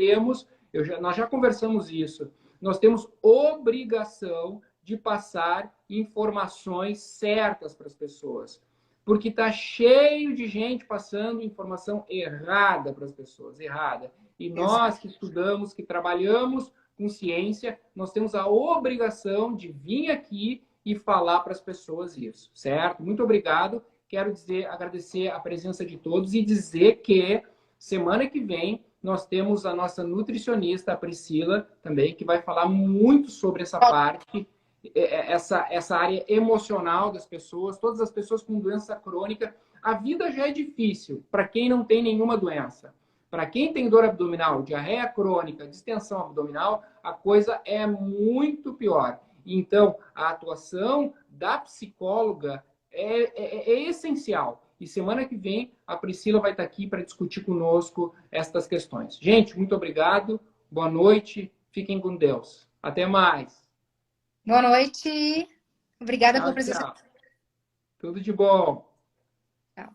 já conversamos isso. Nós temos obrigação de passar informações certas para as pessoas. Porque está cheio de gente passando informação errada para as pessoas, errada. E nós que estudamos, que trabalhamos com ciência, nós temos a obrigação de vir aqui e falar para as pessoas isso, certo? Muito obrigado. Quero agradecer a presença de todos e dizer que semana que vem nós temos a nossa nutricionista, a Priscila, também, que vai falar muito sobre essa parte, essa área emocional das pessoas, todas as pessoas com doença crônica. A vida já é difícil para quem não tem nenhuma doença. Para quem tem dor abdominal, diarreia crônica, distensão abdominal, a coisa é muito pior. Então, a atuação da psicóloga é essencial. E semana que vem, a Priscila vai estar aqui para discutir conosco estas questões. Gente, muito obrigado. Boa noite. Fiquem com Deus. Até mais. Boa noite. Obrigada pela Tchau, presença. tchau. Tudo de bom. Tchau.